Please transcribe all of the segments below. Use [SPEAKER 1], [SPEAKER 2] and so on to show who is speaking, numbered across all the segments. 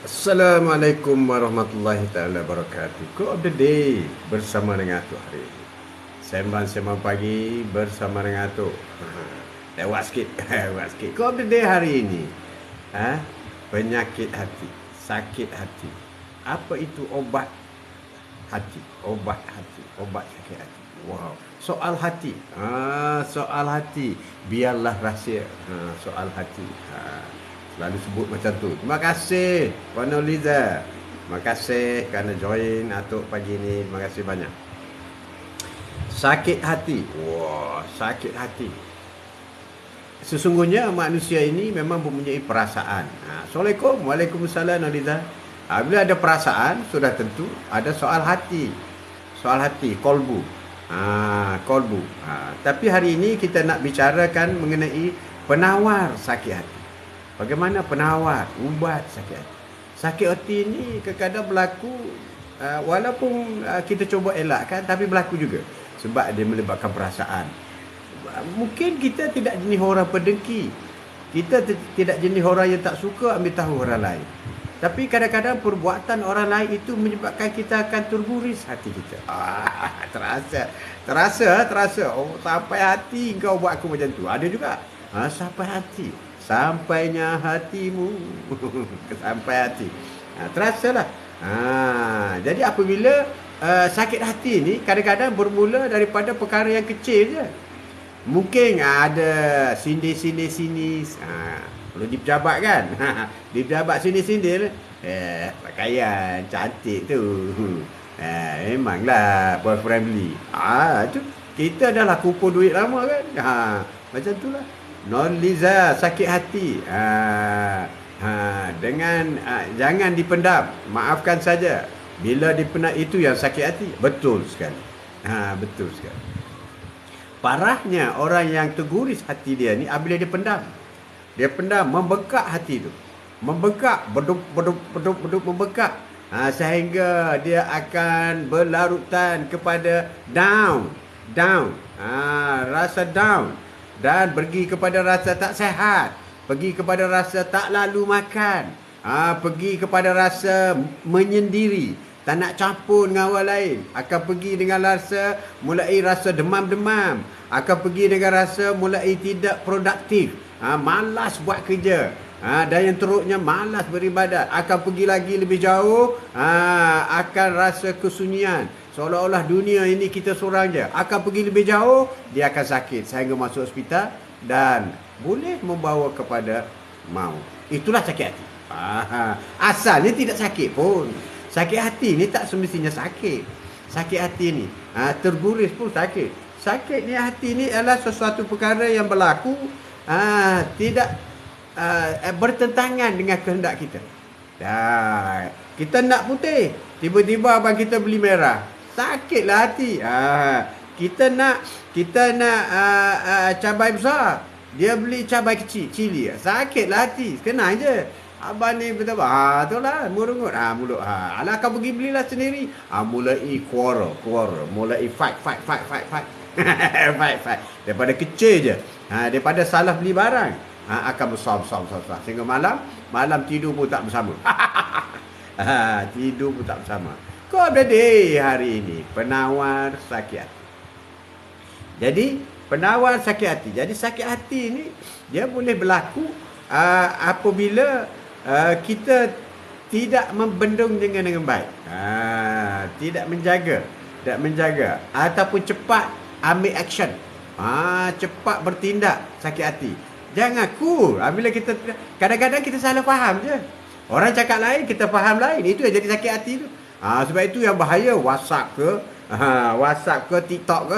[SPEAKER 1] Assalamualaikum warahmatullahi taala wabarakatuh. Quote of the day bersama dengan Atuk hari ini. Sembang-sembang pagi bersama dengan Atuk. Lewat sikit, lewat sikit. Quote of the day hari ini. Penyakit hati, sakit hati. Apa itu obat hati? Obat hati, obat sakit hati. Wow. Soal hati. Soal hati. Biarlah rahsia. Soal hati. Selalu sebut macam tu. Terima kasih Puan Noliza. Terima kasih kerana join Atuk pagi ni. Terima kasih banyak. Sakit hati. Wah, sakit hati. Sesungguhnya manusia ini memang mempunyai perasaan. Assalamualaikum. Waalaikumsalam Noliza. Bila ada perasaan, sudah tentu ada soal hati. Soal hati, kolbu. Kolbu. Tapi hari ini kita nak bicarakan mengenai penawar sakit hati. Bagaimana penawar ubat sakit hati? Sakit hati ni kadang-kadang berlaku walaupun kita cuba elakkan, tapi berlaku juga sebab dia melibatkan perasaan. Mungkin kita tidak jenis orang pendengki. Kita tidak jenis orang yang tak suka ambil tahu orang lain. Tapi kadang-kadang perbuatan orang lain itu menyebabkan kita akan terguris hati kita. Terasa. Oh, sampai hati kau buat aku macam tu. Ada juga. Sampai hati. Sampainya hatimu. Sampai hati. Terasalah. Jadi apabila sakit hati ni kadang-kadang bermula daripada perkara yang kecil je. Mungkin ada sindir-sindir sini. Perlu dipejabat kan. Dipejabat sindir-sindir. Pakaian cantik tu. Memanglah boyfriend beli. Tu kita dah lah kumpul duit lama kan. Macam tu lah. Noliza sakit hati. Dengan jangan dipendam. Maafkan saja. Bila dipendam itu yang sakit hati. Betul sekali. Betul sekali. Parahnya orang yang terguris hati dia ni apabila dia pendam. Dia pendam, membekak hati tu. Membekak, berdup membekak. Sehingga dia akan berlarutan kepada down. Rasa down. Dan pergi kepada rasa tak sihat, pergi kepada rasa tak lalu makan, pergi kepada rasa menyendiri, tak nak campur dengan orang lain, akan pergi dengan rasa mulai rasa demam-demam, akan pergi dengan rasa mulai tidak produktif, malas buat kerja, dan yang teruknya malas beribadat, akan pergi lagi lebih jauh, akan rasa kesunyian. Seolah-olah dunia ini kita seorang je. Akan pergi lebih jauh, dia akan sakit sehingga masuk hospital dan boleh membawa kepada maut. Itulah sakit hati. Asalnya tidak sakit pun. Sakit hati ni tak semestinya sakit. Sakit hati ni terguris pun sakit. Sakit ni hati ni adalah sesuatu perkara yang berlaku tidak bertentangan dengan kehendak kita. Kita nak putih, tiba-tiba abang kita beli merah. Sakitlah hati. Kita nak cabai besar, dia beli cabai kecil, cili. Sakitlah hati. Kenal je. Abang ni betul. Itulah murungut. Mulut. Alah kau pergi belilah sendiri. Mulai quarrel. Mulai fight. Fight. Daripada kecil je. Daripada salah beli barang. Akan besar. Sehingga malam tidur pun tak bersama. Tidur pun tak bersama. Quote of the day hari ini, penawar sakit hati. Jadi penawar sakit hati. Jadi sakit hati ni dia boleh berlaku apabila kita tidak membendung dengan baik. Tidak menjaga ataupun cepat ambil action. Cepat bertindak sakit hati. Jangan cool. Bila kita kadang-kadang kita salah faham je. Orang cakap lain, kita faham lain. Itu yang jadi sakit hati tu. Sebab itu yang bahaya WhatsApp ke TikTok ke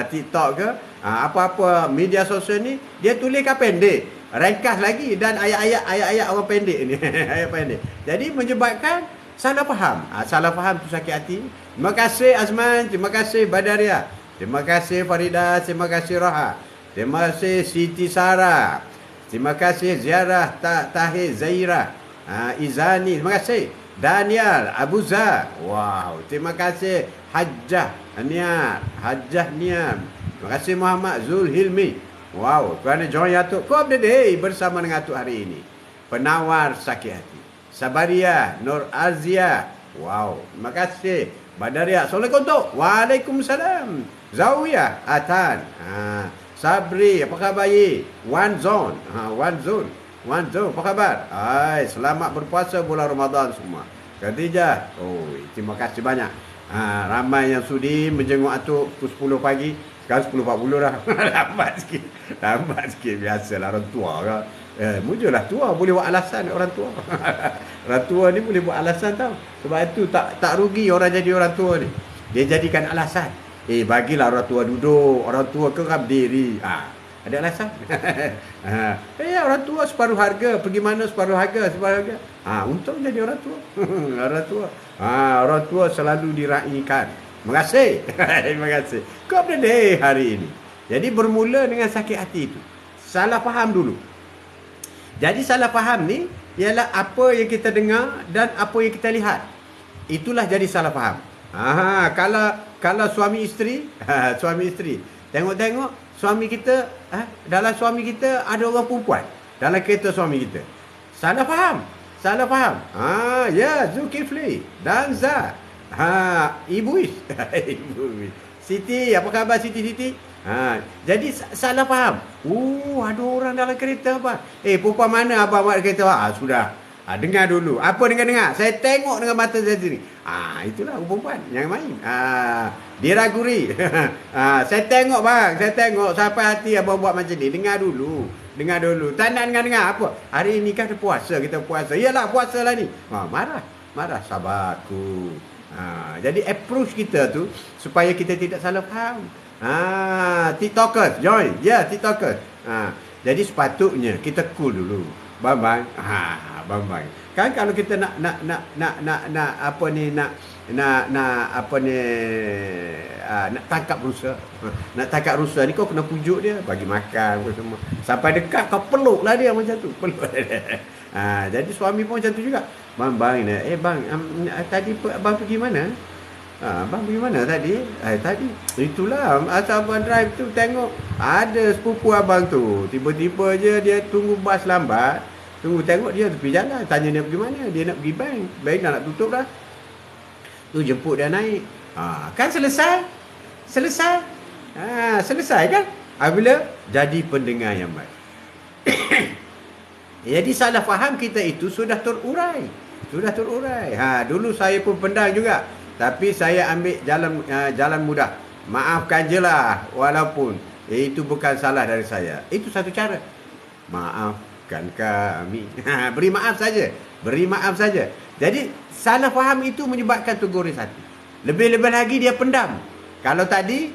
[SPEAKER 1] TikTok ke apa-apa media sosial ni dia tuliskan pendek, ringkas lagi dan ayat-ayat orang pendek ni. Ayat pendek. Jadi menyebabkan salah faham. Salah faham tu sakit hati. Terima kasih Azman, terima kasih Badaria, terima kasih Farida, terima kasih Roha, terima kasih Siti Sarah, terima kasih Ziarah Tahir Zairah, Izani, terima kasih Daniel Abuza. Wow, terima kasih Hajjah Niar. Terima kasih Muhammad Zulhilmi. Wow, kerana join Atuk Quote of the Day bersama dengan Atuk hari ini. Penawar sakit hati. Sabaria, Nur Azia. Wow, terima kasih. Badaria, Assalamualaikum tu. Waalaikumsalam. Zawiyah, Atan. Sabri, apa khabar ye? One Zone. One Zone. One Zone, apa khabar? Selamat berpuasa bulan Ramadan semua. Khadijah, terima kasih banyak. Ramai yang sudi menjenguk atuk pukul 10 pagi. Sekarang 10.40 dah. Lambat sikit. Lambat sikit. Biasalah orang tua kan. Mujurlah tua boleh buat alasan orang tua. Orang tua ni boleh buat alasan tau. Sebab itu tak rugi orang jadi orang tua ni. Dia jadikan alasan. Bagilah orang tua duduk. Orang tua kerap berdiri. Ada alasan. Orang tua separuh harga. Pergi mana separuh harga. Untung jadi orang tua. Orang tua. Orang tua selalu diraikan. Terima kasih. Terima kasih. Kau berada hari ini. Jadi bermula dengan sakit hati itu. Salah faham dulu. Jadi salah faham ni ialah apa yang kita dengar dan apa yang kita lihat. Itulah jadi salah faham. Kalau suami isteri, suami isteri. Tengok-tengok suami kita, dalam suami kita ada orang perempuan. Dalam kereta suami kita. Salah faham. Salah faham. Ya, Zulkifli dan Zah. Ibu Is. Ibu Is. Siti, apa khabar Siti? Jadi salah faham. Ada orang dalam kereta abang. Perempuan mana abang buat kereta? Sudah. Dengar dulu. Apa dengar-dengar? Saya tengok dengan mata saya sendiri. Itulah perempuan yang main. Dia raguri. Saya tengok bang. Saya tengok sampai hati abang buat macam ni. Dengar dulu. Dengar dulu. Tak nak dengar-dengar apa? Hari ni kan puasa. Kita puasa. Yalah puasa lah ni. Marah. Marah. Sabarku. Jadi approach kita tu supaya kita tidak salah faham. TikTokers join. TikTokers. Jadi sepatutnya kita cool dulu. Bang. Bang. Kan kalau kita nak apa ni nak tangkap rusa. Nak tangkap rusa ni kau kena pujuk dia, bagi makan apa semua. Sampai dekat kau peluklah dia macam tu. Peluk dia. Jadi suami pun macam tu juga. Bang ni. Bang, tadi abang pergi mana? Abang pergi mana tadi? Tadi itulah asal abang drive tu tengok ada sepupu abang tu. Tiba-tiba je dia tunggu bas lambat. Tengok dia tepi jalan. Tanya dia pergi mana? Dia nak pergi bank. Bank dah nak tutup dah. Tu jemput dia naik. Kan selesai? Selesai kan? Bila jadi pendengar yang baik. Jadi salah faham kita itu sudah terurai. Dulu saya pun pendang juga. Tapi saya ambil jalan mudah. Maafkan je lah. Walaupun itu bukan salah dari saya. Itu satu cara. Maafkan kami. Beri maaf saja. Jadi salah faham itu menyebabkan tergores hati. Lebih-lebih lagi dia pendam. Kalau tadi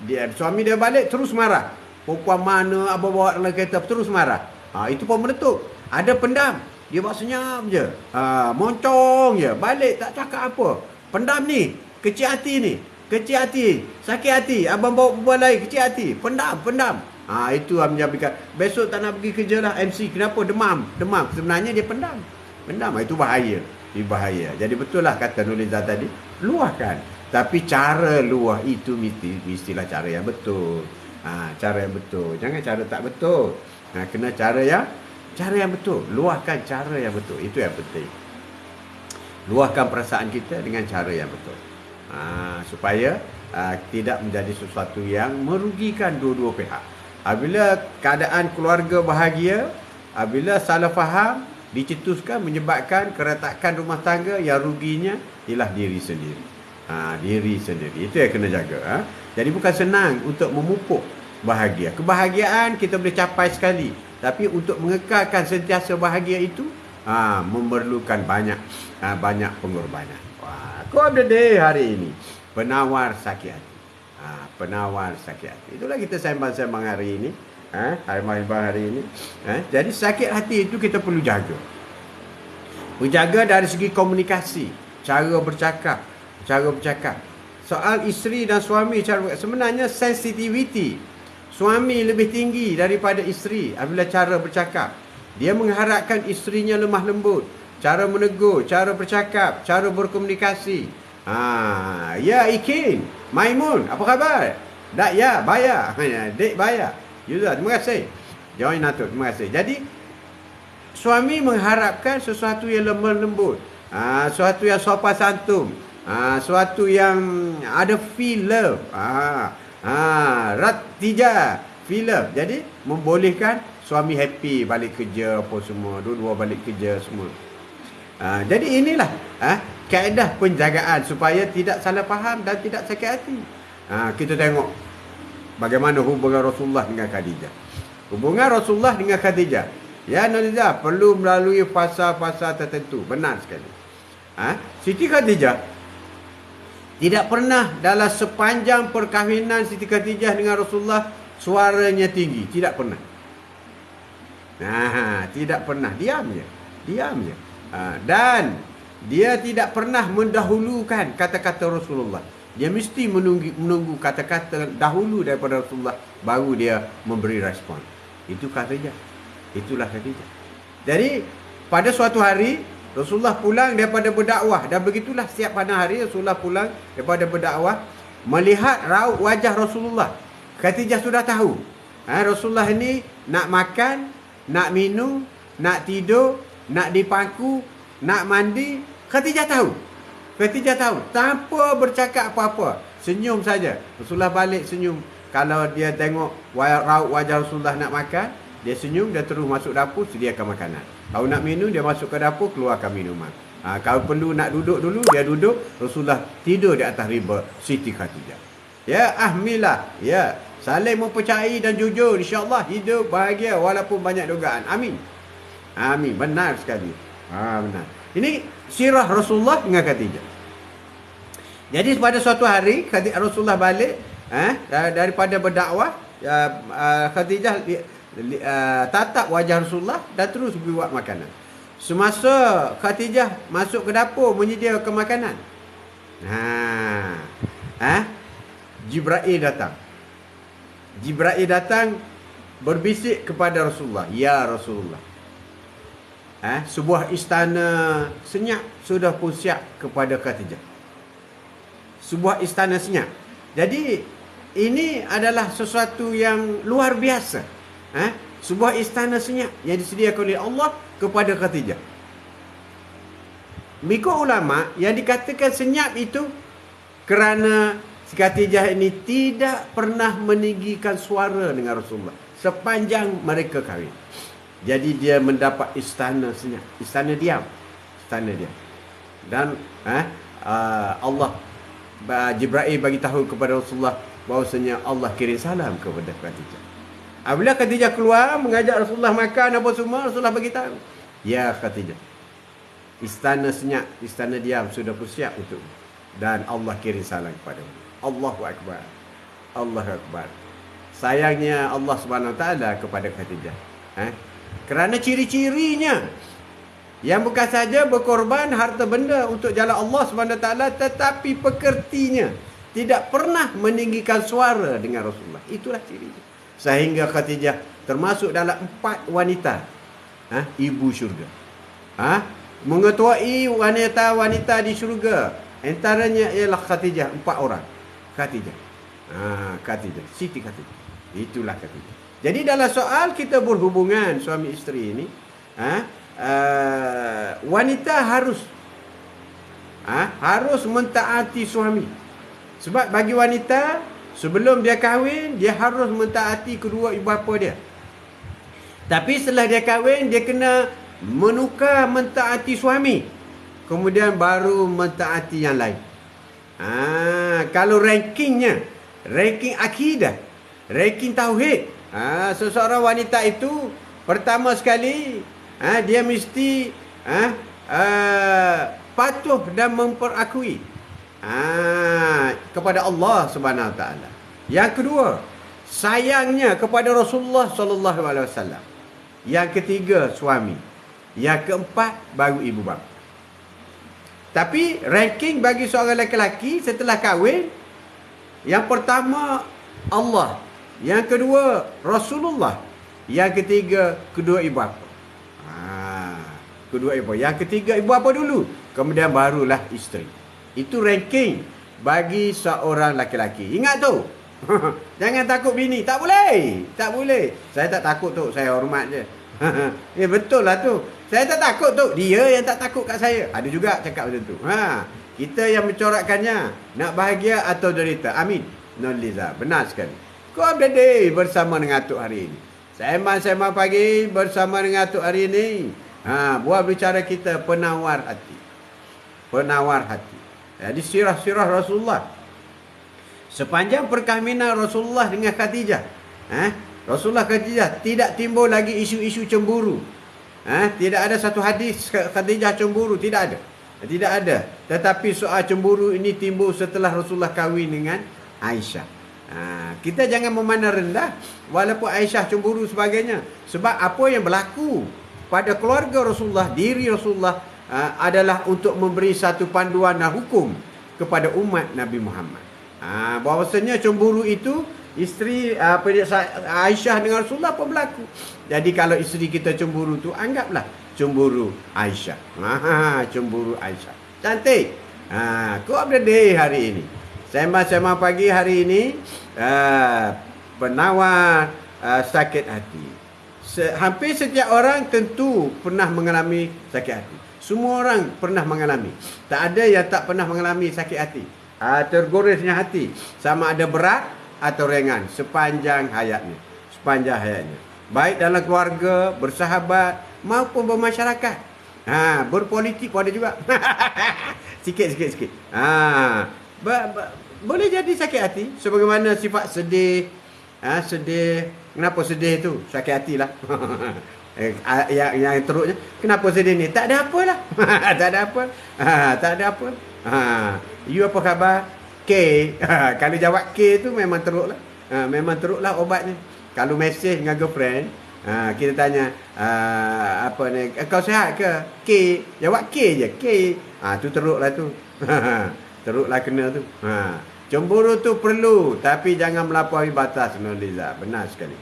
[SPEAKER 1] dia suami dia balik terus marah. Perempuan mana abang bawa dalam kereta terus marah. Itu pun meletup. Ada pendam. Dia buat senyap je. Moncong je. Balik tak cakap apa. Pendam ni. Kecil hati. Sakit hati. Abang bawa perempuan lain. Kecil hati. Pendam. Itu yang menjadikan. Besok tak nak pergi kerja lah MC. Kenapa? Demam. Sebenarnya dia pendam. Itu bahaya. Jadi betul lah kata Nuliza tadi. Luahkan. Tapi cara luah itu mestilah cara yang betul. Cara yang betul. Jangan cara tak betul. Kena cara yang betul. Luahkan cara yang betul. Itu yang penting. Luahkan perasaan kita dengan cara yang betul. Supaya tidak menjadi sesuatu yang merugikan dua-dua pihak. Apabila keadaan keluarga bahagia, apabila salah faham dicetuskan menyebabkan keretakan rumah tangga, yang ruginya ialah diri sendiri. Diri sendiri. Itu yang kena jaga. Jadi bukan senang untuk memupuk bahagia. Kebahagiaan kita boleh capai sekali. Tapi untuk mengekalkan sentiasa bahagia itu memerlukan banyak pengorbanan. Kau ada deh hari ini. Penawar sakit hati. Penawar sakit hati. Itulah kita sembang-sembang hari ini. Hari ini. Jadi sakit hati itu kita perlu jaga. Menjaga dari segi komunikasi. Cara bercakap. Soal isteri dan suami. Sebenarnya sensitivity. Suami lebih tinggi daripada isteri apabila cara bercakap. Dia mengharapkan isterinya lemah lembut. Cara menegur, cara bercakap, cara berkomunikasi. Ya Ikin, Maimun, apa khabar? Ya, Baya. Dek Baya. Yuza, terima kasih. Join Natul, terima kasih. Jadi suami mengharapkan sesuatu yang lemah lembut, sesuatu yang sopan santun, sesuatu yang ada feel love, ratija feel love. Jadi membolehkan suami happy balik kerja apa semua, dua-dua balik kerja semua. Jadi inilah kaedah penjagaan supaya tidak salah faham dan tidak sakit hati. Kita tengok bagaimana hubungan Rasulullah dengan Khadijah. Hubungan Rasulullah dengan Khadijah, ya Nuzah, perlu melalui fasa-fasa tertentu. Benar sekali. Siti Khadijah tidak pernah dalam sepanjang perkahwinan Siti Khadijah dengan Rasulullah suaranya tinggi. Tidak pernah. Tidak pernah. Diam je. Dan dia tidak pernah mendahulukan kata-kata Rasulullah. Dia mesti menunggu kata-kata dahulu daripada Rasulullah, baru dia memberi respon. Itu Khadijah. Itulah Khadijah. Jadi pada suatu hari Rasulullah pulang daripada berdakwah, dan begitulah setiap pada hari Rasulullah pulang daripada berdakwah, melihat raut wajah Rasulullah, Khadijah sudah tahu. Rasulullah ini nak makan, nak minum, nak tidur, nak dipangku, nak mandi, Khadijah tahu. Khadijah tahu, tanpa bercakap apa-apa, senyum saja. Rasulullah balik senyum. Kalau dia tengok raut wajah Rasulullah nak makan, dia senyum, dia terus masuk dapur, sediakan makanan. Kalau nak minum, dia masuk ke dapur, keluarkan minuman. Kalau perlu nak duduk dulu, dia duduk. Rasulullah tidur di atas riba Siti Khadijah. Ya, ahmilah. Ya, saling mempercayai dan jujur. InsyaAllah hidup bahagia walaupun banyak dugaan. Amin. Amin. Benar sekali. Benar. Ini sirah Rasulullah dengan Khadijah. Jadi pada suatu hari Rasulullah balik daripada berdakwah, Khadijah tatap wajah Rasulullah dan terus buat makanan. Semasa Khadijah masuk ke dapur menyediakan makanan, Jibril datang. Jibril datang berbisik kepada Rasulullah, "Ya Rasulullah, sebuah istana senyap sudah pun siap kepada Khadijah." Sebuah istana senyap. Jadi ini adalah sesuatu yang luar biasa. Sebuah istana senyap yang disediakan oleh Allah kepada Khadijah. Mengikut ulama, yang dikatakan senyap itu kerana si Khadijah ini tidak pernah meninggikan suara dengan Rasulullah sepanjang mereka kahwin. Jadi dia mendapat istana senyap, istana diam. Dan Allah, Jibril bagi tahu kepada Rasulullah bahawasanya Allah kirim salam kepada Khadijah. Apabila Khadijah keluar mengajak Rasulullah makan apa semua, Rasulullah bagi tahu, "Ya Khadijah, istana senyap, istana diam sudah bersiap untuk, dan Allah kirim salam kepadamu." Allahu Akbar. Allahu Akbar. Sayangnya Allah Subhanahu Wa Taala kepada Khadijah. Kerana ciri-cirinya yang bukan saja berkorban harta benda untuk jalan Allah Subhanahu Wa Taala, tetapi pekertinya tidak pernah meninggikan suara dengan Rasulullah. Itulah cirinya. Sehingga Khadijah termasuk dalam 4 wanita ibu syurga. Mengetuai wanita-wanita di syurga. Antaranya ialah Khadijah, 4 orang. Khadijah. Khadijah, Siti Khadijah. Itulah Khadijah. Jadi dalam soal kita berhubungan suami isteri ini, wanita harus mentaati suami. Sebab bagi wanita, sebelum dia kahwin, dia harus mentaati kedua ibu bapa dia. Tapi setelah dia kahwin, dia kena menukar mentaati suami, kemudian baru mentaati yang lain. Kalau ranking akidah, ranking tauhid, seseorang wanita itu pertama sekali dia mesti patuh dan memperakui kepada Allah Subhanahu Wa Taala. Yang kedua, sayangnya kepada Rasulullah sallallahu alaihi wasallam. Yang ketiga, suami. Yang keempat, baru ibu bapa. Tapi ranking bagi seorang lelaki setelah kahwin, yang pertama Allah, yang kedua Rasulullah, yang ketiga kedua ibu bapa. Kedua ibu. Yang ketiga ibu bapa dulu, kemudian barulah isteri. Itu ranking bagi seorang lelaki. Ingat tu. Jangan takut bini. Tak boleh. Tak boleh. Saya tak takut tu. Saya hormat je. Betul lah tu. Saya tak takut tu. Dia yang tak takut kat saya. Ada juga cakap macam tu. Kita yang mencorakkannya. Nak bahagia atau derita. Amin. Nurliza. Benar sekali. Kau Day bersama dengan Atuk hari ini. Sembang-sembang pagi bersama dengan Atuk hari ini. Buat bicara kita penawar hati. Penawar hati. Jadi sirah-sirah Rasulullah. Sepanjang perkahwinan Rasulullah dengan Khadijah. Rasulullah Khadijah tidak timbul lagi isu-isu cemburu. Tidak ada satu hadis Khadijah cemburu. Tidak ada. Tidak ada. Tetapi soal cemburu ini timbul setelah Rasulullah kahwin dengan Aisyah. Kita jangan memandang rendah walaupun Aisyah cemburu sebagainya. Sebab apa yang berlaku pada keluarga Rasulullah, diri Rasulullah adalah untuk memberi satu panduan dan hukum kepada umat Nabi Muhammad. Bahawasanya cemburu itu isteri Aisyah dengan Rasulullah pun berlaku. Jadi kalau isteri kita cemburu tu, anggaplah cemburu Aisyah. Cemburu Aisyah. Cantik. Kau Day hari ini. Sembang-sembang pagi hari ini penawar sakit hati. Hampir setiap orang tentu pernah mengalami sakit hati. Semua orang pernah mengalami. Tak ada yang tak pernah mengalami sakit hati. Tergoresnya hati. Sama ada berat atau ringan sepanjang hayatnya. Sepanjang hayatnya. Baik dalam keluarga, bersahabat maupun bermasyarakat. Berpolitik pun ada juga. Sikit. Boleh jadi sakit hati. Sebagaimana sifat sedih. Sedih. Kenapa sedih tu? Sakit hati lah. Yang teruknya, kenapa sedih ni? Tak ada apa lah. Tak ada apa. Tak ada apa. You apa khabar? K. Kalau jawab K tu memang teruk lah. Memang teruk lah obatnya. Kalau mesej dengan girlfriend, kita tanya, apa ni, kau sihat ke? K. Jawab K je. K. Tu teruk lah tu. Teruk lah kena tu. Cemburu tu perlu, tapi jangan melampaui batas, Nurliza. Benar sekali.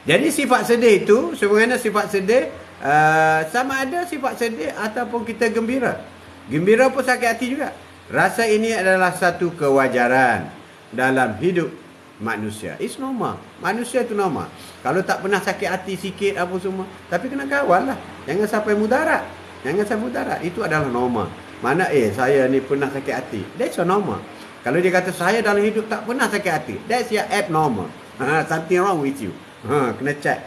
[SPEAKER 1] Jadi sifat sedih itu, sebenarnya sifat sedih, sama ada sifat sedih ataupun kita gembira. Gembira pun sakit hati juga. Rasa ini adalah satu kewajaran dalam hidup manusia. It's normal. Manusia itu normal. Kalau tak pernah sakit hati sikit apa semua, tapi kena kawal lah. Jangan sampai mudarat. Jangan sampai mudarat. Itu adalah normal. Mana saya ni pernah sakit hati. That's normal. Kalau dia kata saya dalam hidup tak pernah sakit hati, that's your abnormal. Something wrong with you. Kena check.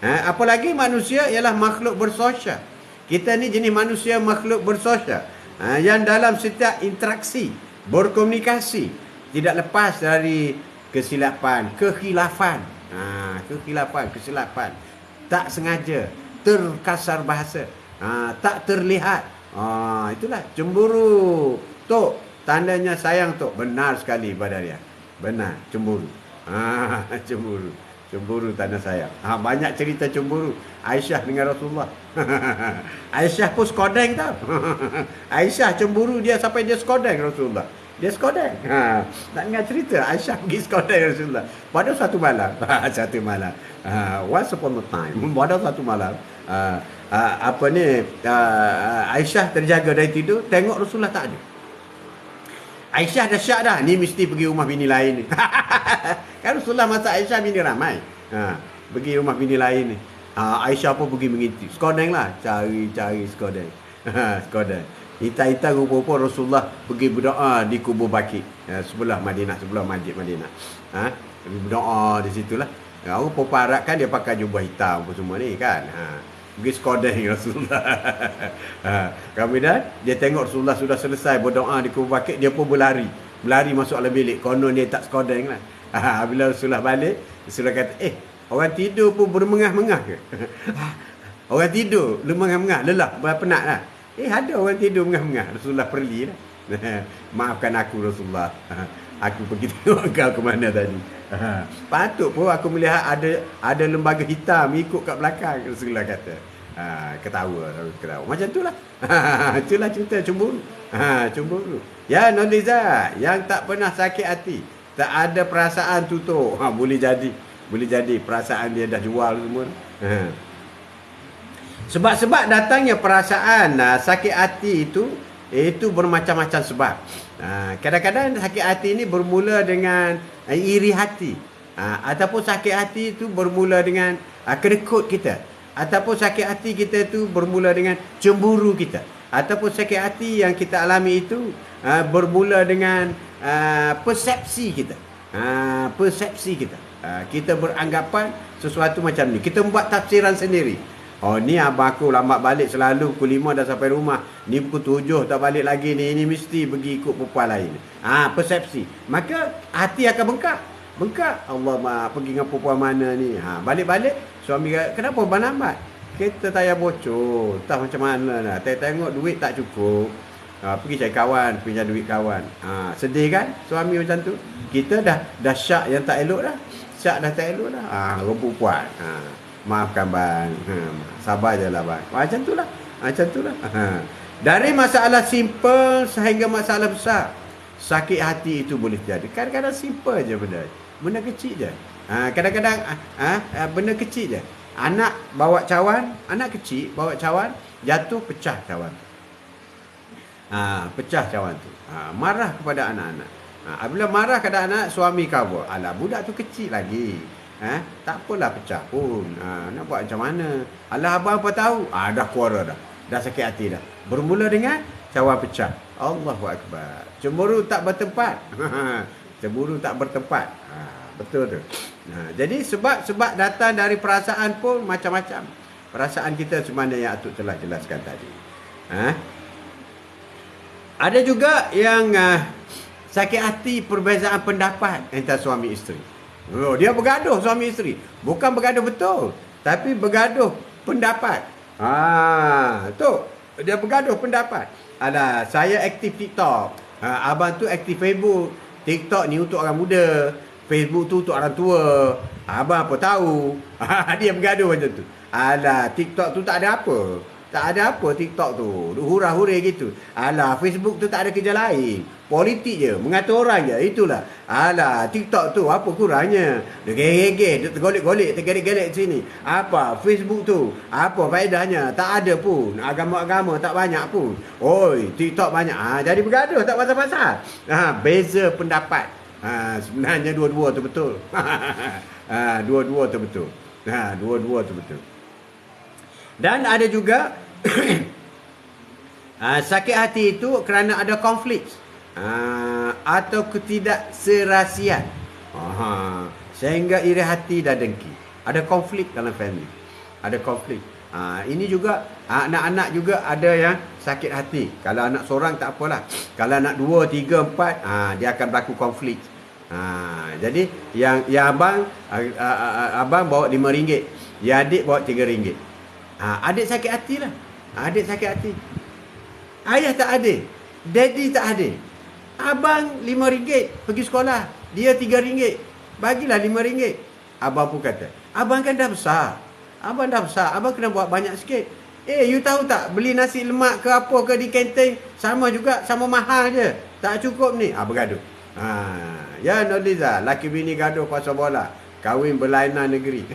[SPEAKER 1] Apalagi manusia ialah makhluk bersosial. Kita ni jenis manusia makhluk bersosial. Yang dalam setiap interaksi, berkomunikasi, tidak lepas dari kesilapan, kekhilafan. Kesilapan. Tak sengaja, terkasar bahasa. Tak terlihat. Itulah cemburu. Tok, tandanya sayang tok. Benar sekali pada dia. Benar, cemburu. Cemburu tanda sayang. Banyak cerita cemburu Aisyah dengan Rasulullah. Aisyah pun skodeng tau. Aisyah cemburu dia sampai dia skodeng Rasulullah. Dia skodeng. Tak dengar cerita Aisyah pergi skodeng Rasulullah. Pada satu malam. Once upon a time. Pada satu malam. Aisyah terjaga dari tidur. Tengok Rasulullah tak ada. Aisyah dah syak dah. Ni mesti pergi rumah bini lain ni. Kan Rasulullah masa Aisyah bini ramai. Pergi rumah bini lain ni. Aisyah pun pergi mengintip. Skodeng lah. Cari skodeng. Skodeng. Ita-ita rupa-rupa Rasulullah pergi berdoa di kubur Baqi. Sebelah Madinah. Sebelah masjid Madinah. Pergi berdoa di situlah. Orang perempuan Arab kan dia pakai jubah hitam apa semua ni kan. Pergi skodeng Rasulullah. Kemudian dia tengok Rasulullah sudah selesai berdoa di kubur Baqi, dia pun berlari masuk dalam bilik. Konon dia tak skodeng lah. Bila Rasulullah balik, Rasulullah kata, orang tidur pun bermengah-mengah ke? Orang tidur bermengah-mengah, lelah, penat lah. Ada orang tidur mengah-mengah. Rasulullah perli lah. Maafkan aku Rasulullah. Aku pergi tengok kau ke mana tadi. Patut pun aku melihat ada lembaga hitam ikut kat belakang. Rasulullah kata. Ketawa. Macam itulah. Itulah cerita cemburu. Cemburu. Ya Nurliza, yang tak pernah sakit hati, tak ada perasaan tutup. Boleh jadi perasaan dia dah jual semua. Sebab-sebab datangnya perasaan sakit hati itu bermacam-macam sebab. Kadang-kadang sakit hati ini bermula dengan iri hati. Ataupun sakit hati itu bermula dengan kedekut kita. Ataupun sakit hati kita itu bermula dengan cemburu kita. Ataupun sakit hati yang kita alami itu bermula dengan persepsi kita. Persepsi kita. Kita beranggapan sesuatu macam ni. Kita membuat tafsiran sendiri. Oh, ni abang aku lambat balik selalu pukul 5 dah sampai rumah. Ni pukul 7 tak balik lagi ni. Ini mesti pergi ikut perempuan lain. Persepsi. Maka hati akan bengkak. Bengkak. Allah pergi dengan perempuan mana ni. Balik-balik suami kata, kenapa abang lambat? Kita tak payah bocor. Tak macam mana lah. Tengok duit tak cukup. Pergi cari kawan, pinjam duit kawan. Sedih kan suami macam tu? Kita dah syak yang tak elok dah. Syak dah tak elok dah. Perempuan. Maafkan bang. Sabar je lah bang. Macam tu lah. Dari masalah simple sehingga masalah besar. Sakit hati itu boleh terjadi. Kadang-kadang simple je benda. Benda kecil je. Kadang-kadang benda kecil je. Anak bawa cawan. Anak kecil bawa cawan. Jatuh pecah cawan. Pecah cawan tu. Marah kepada anak-anak. Apabila marah kepada anak, suami cover. Alah, budak tu kecil lagi. Tak apalah pecah pun. Nak buat macam mana? Alah, abang apa tahu? Dah kuara dah. Dah sakit hati dah. Bermula dengan cawan pecah. Allahu Akbar. Cemburu tak bertempat. Cemburu tak bertempat. Betul tu. Jadi sebab datang dari perasaan pun macam-macam. Perasaan kita semana yang Atuk telah jelaskan tadi. Ada juga yang sakit hati perbezaan pendapat antara suami isteri. Dia bergaduh suami isteri. Bukan bergaduh betul, tapi bergaduh pendapat. Tu. Dia bergaduh pendapat. Alah, saya aktif TikTok. Abang tu aktif Facebook. TikTok ni untuk orang muda. Facebook tu untuk orang tua. Abang apa tahu? Dia bergaduh macam tu. Alah, TikTok tu tak ada apa. Tak ada apa TikTok tu. Hura-hura gitu. Alah, Facebook tu tak ada kerja lain. Politik je. Mengatur orang je. Itulah. Alah, TikTok tu apa kurangnya? Dia gegeh-gegeh. Dia tergolek-golek. Tergelik-gelik sini. Apa? Facebook tu. Apa faedahnya? Tak ada pun. Agama-agama tak banyak pun. Oi, TikTok banyak. Jadi bergaduh. Tak pasal-pasal. Beza pendapat. Sebenarnya dua-dua tu betul. Dua-dua tu betul. Dua-dua tu betul. Dan ada juga sakit hati itu kerana ada konflik atau ketidakserasian, sehingga iri hati dan dengki. Ada konflik dalam family. Ada konflik. Ini juga anak-anak juga ada yang sakit hati. Kalau anak seorang tak apalah. Kalau anak 2, 3, 4, dia akan berlaku konflik. Jadi yang abang bawa RM5, yang adik bawa RM3. Adik sakit hati lah. Adik sakit hati. Ayah tak ada. Daddy tak ada. Abang RM5 pergi sekolah. Dia RM3. Bagilah RM5. Abang pun kata, abang kan dah besar. Abang dah besar. Abang kena buat banyak sikit. You tahu tak? Beli nasi lemak ke apa ke di kantin. Sama juga. Sama mahal je. Tak cukup ni. Bergaduh. Ya Noliza. Laki bini gaduh pasal bola. Kahwin berlainan negeri.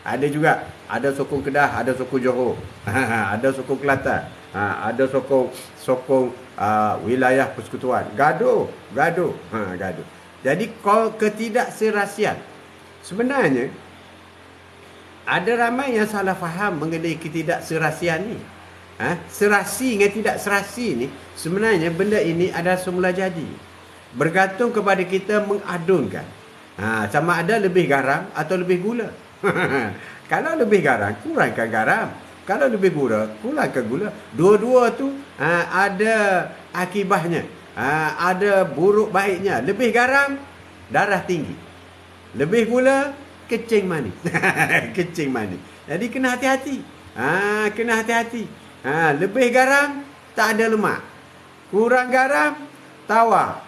[SPEAKER 1] Ada juga. Ada sokong Kedah, ada sokong Johor. Ada sokong Kelantan. Ada sokong wilayah persekutuan. Gaduh. Gaduh. Jadi ketidakserasian. Sebenarnya ada ramai yang salah faham mengenai ketidakserasian ni. Serasi dengan tidak serasi ni, sebenarnya benda ini adalah semula jadi. Bergantung kepada kita mengadunkan. Sama ada lebih garam atau lebih gula. Kalau lebih garam, kurangkan garam. Kalau lebih gula, kurangkan gula. Dua-dua tu ada akibahnya. Ada buruk baiknya. Lebih garam, darah tinggi. Lebih gula, kecing manis. Kecing manis. Jadi kena hati-hati. Kena hati-hati. Lebih garam, tak ada lemak. Kurang garam, tawar.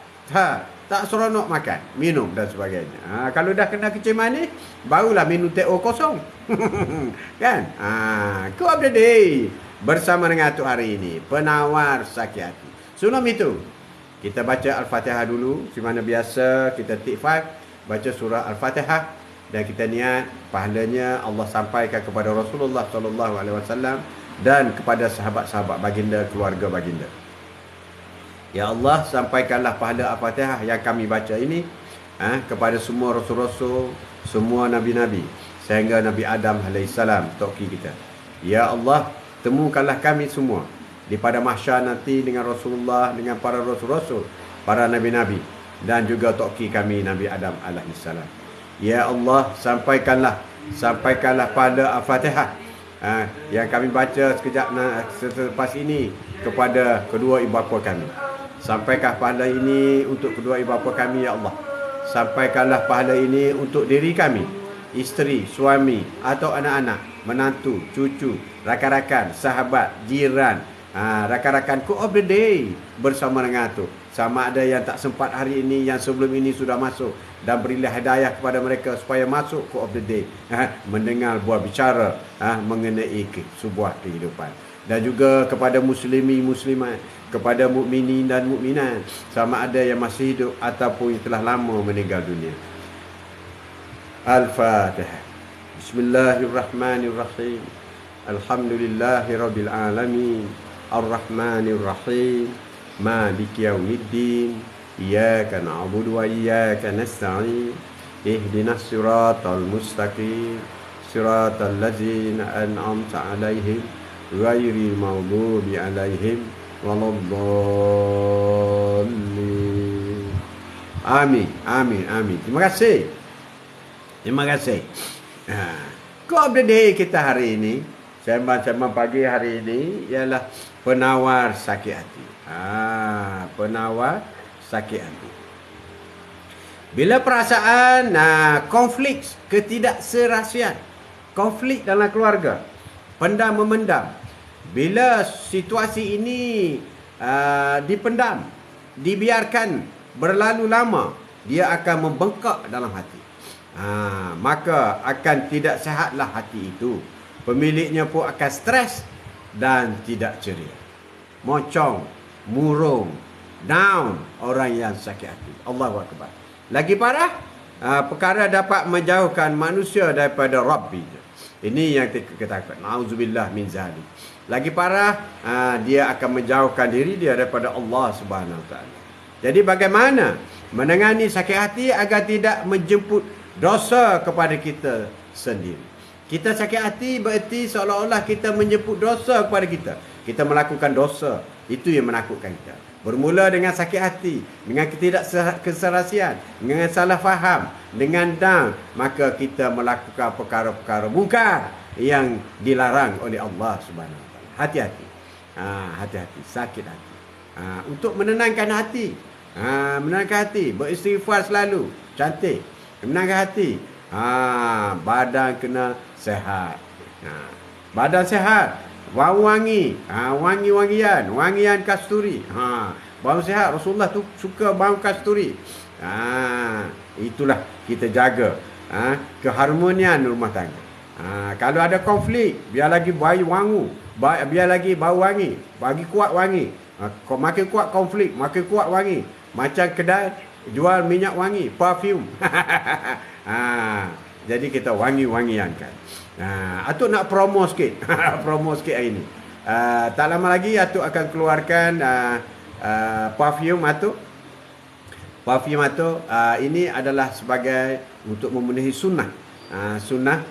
[SPEAKER 1] Tak seronok makan, minum dan sebagainya. Kalau dah kena kecil manis, barulah minum teh kosong. Kan? Ku Update Day bersama dengan Atuk hari ini, penawar sakit hati. Sebelum itu, kita baca Al-Fatihah dulu. Semana biasa kita take 5, baca surah Al-Fatihah, dan kita niat pahalanya Allah sampaikan kepada Rasulullah SAW dan kepada sahabat-sahabat baginda, keluarga baginda. Ya Allah, sampaikanlah pahala Al-Fatihah yang kami baca ini kepada semua rasul-rasul, semua nabi-nabi sehingga Nabi Adam alaihissalam toki kita. Ya Allah, temukanlah kami semua di pada mahsyar nanti dengan Rasulullah, dengan para rasul-rasul, para nabi-nabi dan juga toki kami Nabi Adam alaihissalam. Ya Allah, sampaikanlah pada Al-Fatihah yang kami baca sekejap selepas ini kepada kedua ibu bapa kami. Sampaikan pahala ini untuk kedua ibu bapa kami, ya Allah. Sampaikanlah pahala ini untuk diri kami, isteri, suami atau anak-anak, menantu, cucu, rakan-rakan, sahabat, jiran, rakan-rakan cook of the day bersama dengan tu. Sama ada yang tak sempat hari ini, yang sebelum ini sudah masuk, dan berilah hidayah kepada mereka supaya masuk cook of the day, mendengar buah bicara mengenai sebuah kehidupan. Dan juga kepada muslimi, muslimat, kepada mukminin dan mukminat, sama ada yang masih hidup ataupun yang telah lama meninggal dunia. Al-Fatihah. Bismillahirrahmanirrahim. Alhamdulillahirabbil alamin. Ar-Rahmanirrahim. Maliki yaumiddin. Iyyaka na'budu wa iyyaka nasta'in. Ihdinas siratal mustaqim. Siratal ladzina an'amta 'alaihim ghairil maghdubi 'alaihim waladdallin. Amin, amin, amin. Terima kasih. Terima kasih. Quote of the day kita hari ini, sembang-sembang pagi hari ini ialah penawar sakit hati. Penawar sakit hati. Bila perasaan konflik, ketidakserasian, konflik dalam keluarga, pendam memendam. Bila situasi ini dipendam, dibiarkan berlalu lama, dia akan membengkak dalam hati. Maka akan tidak sihatlah hati itu. Pemiliknya pun akan stres dan tidak ceria. Mocong, murung, down orang yang sakit hati. Allahu Akbar. Lagi parah, perkara dapat menjauhkan manusia daripada Rabbi. Ini yang kita takut. Nauzubillah min zalik. Lagi parah, dia akan menjauhkan diri dia daripada Allah Subhanahu Wa Taala. Jadi bagaimana menangani sakit hati agar tidak menjemput dosa kepada kita sendiri? Kita sakit hati berarti seolah-olah kita menjemput dosa kepada kita. Kita melakukan dosa. Itu yang menakutkan kita. Bermula dengan sakit hati, dengan ketidakserasian, dengan salah faham, dengan down, maka kita melakukan perkara-perkara mungkar yang dilarang oleh Allah Subhanahu Wa Taala. Hati-hati. Hati-hati, sakit hati. Untuk menenangkan hati. Menenangkan hati, beristighfar selalu, cantik. Menenangkan hati. Badan kena sehat. Badan sehat, wangi, wangian kasturi. Bau sehat, Rasulullah tu suka bau kasturi. Itulah kita jaga keharmonian rumah tangga. Kalau ada konflik, biar lagi biar lagi bau wangi, bagi kuat wangi. Makin kuat konflik, makin kuat wangi. Macam kedai jual minyak wangi, parfum. Jadi kita wangi-wangiankan. Atuk nak promo sikit. Promo sikit hari ni. Tak lama lagi Atuk akan keluarkan parfum Atuk. Parfum Atuk ini adalah sebagai untuk memenuhi sunnah. Sunnah.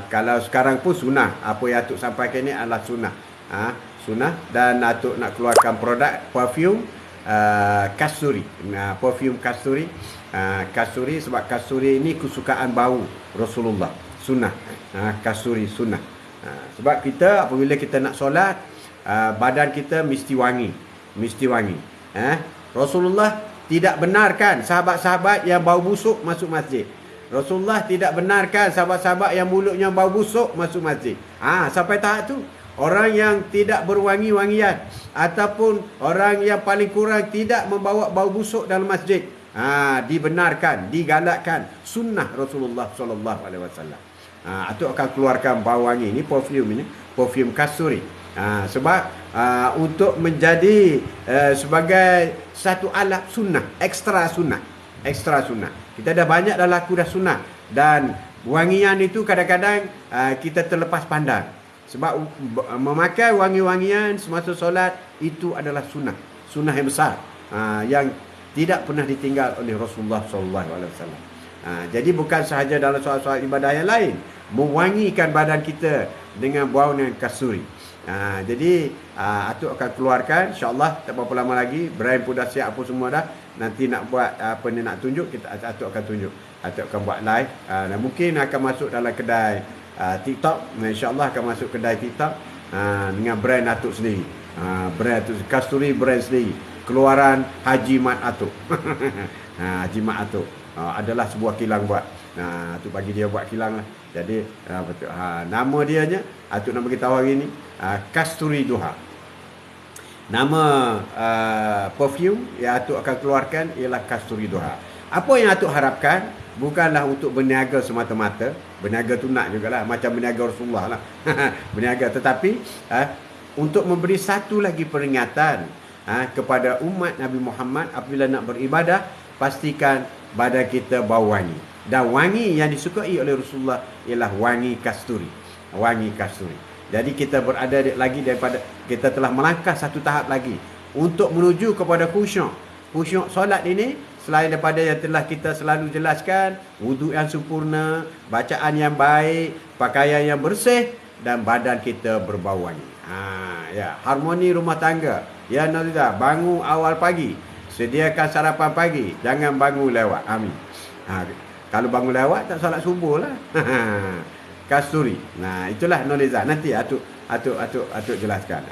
[SPEAKER 1] Kalau sekarang pun sunnah. Apa yang Atuk sampaikan ni adalah sunnah. Sunnah. Dan Atuk nak keluarkan produk parfum kasturi. Parfum kasturi. Kasturi sebab kasturi ini kesukaan bau Rasulullah. Sunnah. Kasturi sunnah. Sebab kita apabila kita nak solat, badan kita mesti wangi. Mesti wangi. Rasulullah tidak benarkan sahabat-sahabat yang bau busuk masuk masjid. Rasulullah tidak benarkan sahabat-sahabat yang mulutnya bau busuk masuk masjid. Sampai tahap tu orang yang tidak berwangi-wangian ataupun orang yang paling kurang tidak membawa bau busuk dalam masjid, dibenarkan, digalakkan sunnah Rasulullah sallallahu alaihi wasallam. Atuk akan keluarkan bau wangi ini, parfum kasturi. Sebab untuk menjadi sebagai satu alat sunnah, ekstra sunnah. Kita dah banyak dah laku dah sunnah, dan wangian itu kadang-kadang kita terlepas pandang. Sebab memakai wangi-wangian semasa solat itu adalah sunnah yang besar, yang tidak pernah ditinggal oleh Rasulullah SAW. Jadi bukan sahaja dalam soal-soal ibadah yang lain, mewangikan badan kita dengan wangian kasturi. Jadi Atuk akan keluarkan, insyaAllah tak berapa lama lagi. Brand pun dah siap apa semua dah. Nanti nak buat apa ni nak tunjuk, Atuk akan tunjuk. Atuk akan buat live, dan mungkin akan masuk dalam kedai TikTok. InsyaAllah akan masuk kedai TikTok dengan brand Atuk sendiri. Brand Atuk kasturi, brand sendiri, keluaran Haji Mat Atuk. Haji Mat Atuk adalah sebuah kilang buat. Atuk bagi dia buat kilang lah. Jadi betul. Nama dia nya Atuk nak beritahu hari ni, Kasturi Duha. Nama perfume yang Atuk akan keluarkan ialah Kasturi Duha. Apa yang Atuk harapkan bukanlah untuk berniaga semata-mata. Berniaga tu nak jugalah, macam berniaga Rasulullah lah. Berniaga, tetapi untuk memberi satu lagi peringatan kepada umat Nabi Muhammad, apabila nak beribadah, pastikan badan kita bau wangi. Dan wangi yang disukai oleh Rasulullah ialah wangi kasturi. Wangi kasturi. Jadi kita berada lagi daripada, kita telah melangkah satu tahap lagi untuk menuju kepada khusyuk. Khusyuk solat ini, selain daripada yang telah kita selalu jelaskan, wuduk yang sempurna, bacaan yang baik, pakaian yang bersih, dan badan kita berbau wangi. Ya, harmoni rumah tangga. Ya Nazidah, bangun awal pagi, sediakan sarapan pagi, jangan bangun lewat. Amin. Kalau bangun lewat tak solat subuh lah. Kasturi. Itulah Noliza. Nanti Atuk jelaskan.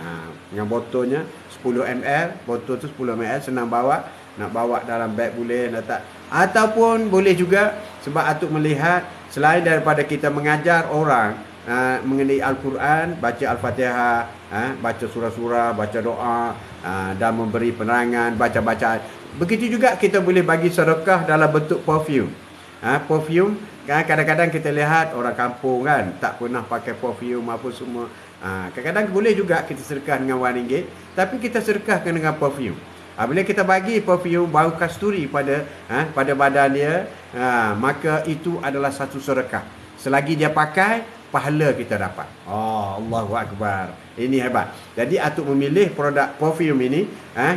[SPEAKER 1] Dengan botolnya 10 ml, botol tu 10 ml, senang bawa. Nak bawa dalam beg boleh, nak tak. Ataupun boleh juga, sebab Atuk melihat selain daripada kita mengajar orang mengenai Al-Quran, baca Al-Fatihah, baca surah-surah, baca doa, dan memberi penerangan, baca bacaan. Begitu juga kita boleh bagi sedekah dalam bentuk perfume. Perfume, kadang-kadang kita lihat orang kampung kan tak pernah pakai perfume apa semua. Kadang-kadang boleh juga kita sedekah dengan RM1, tapi kita sedekahkan dengan perfume. Bila kita bagi perfume bau kasturi pada badan dia, maka itu adalah satu sedekah. Selagi dia pakai, pahala kita dapat. Allahu Akbar. Ini hebat. Jadi Atuk memilih produk perfume ini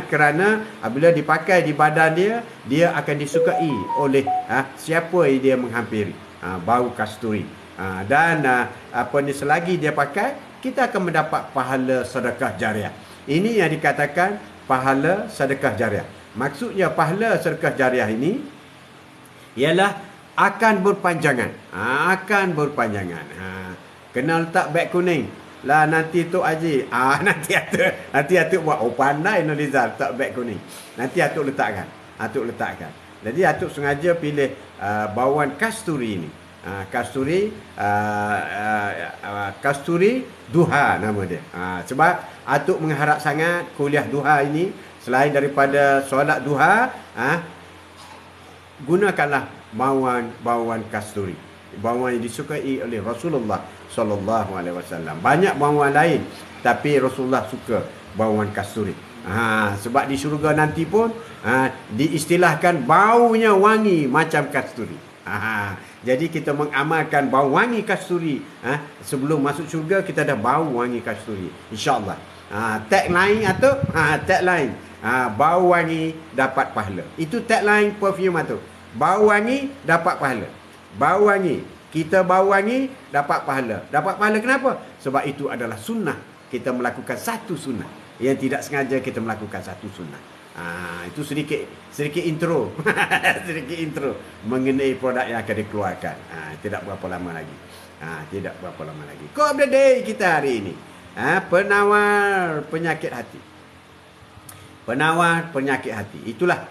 [SPEAKER 1] kerana apabila dipakai di badan dia, dia akan disukai oleh siapa yang dia menghampiri. Bau kasturi. Dan selagi dia pakai, kita akan mendapat pahala sedekah jariah. Ini yang dikatakan pahala sedekah jariah. Maksudnya pahala sedekah jariah ini ialah akan berpanjangan. Akan berpanjangan. Kena letak beg kuning. Lah nanti Tok Haji. Nanti Atuk buat. Pandai Nolizal letak beg kuning. Nanti Atuk letakkan. Jadi Atuk sengaja pilih bauan kasturi ini. Kasturi Duha nama dia. Sebab Atuk mengharap sangat kuliah Duha ini, selain daripada solat Duha, gunakanlah bauan kasturi. Bauan yang disukai oleh Rasulullah sallallahu alaihi wasallam. Banyak bauan lain, tapi Rasulullah suka bauan kasturi. Sebab di syurga nanti pun diistilahkan baunya wangi macam kasturi. Jadi kita mengamalkan bau wangi kasturi. Sebelum masuk syurga kita dah bau wangi kasturi, insya-Allah. Tagline atau tagline bau wangi dapat pahala. Itu tagline perfume tu. Bau wangi dapat pahala. Bau wangi, kita bau wangi dapat pahala. Dapat pahala kenapa? Sebab itu adalah sunnah. Kita melakukan satu sunnah. Yang tidak sengaja kita melakukan satu sunnah. Itu sedikit intro. Sedikit intro mengenai produk yang akan dikeluarkan. Tidak berapa lama lagi. Quote of the day kita hari ini. Penawar penyakit hati. Penawar penyakit hati. Itulah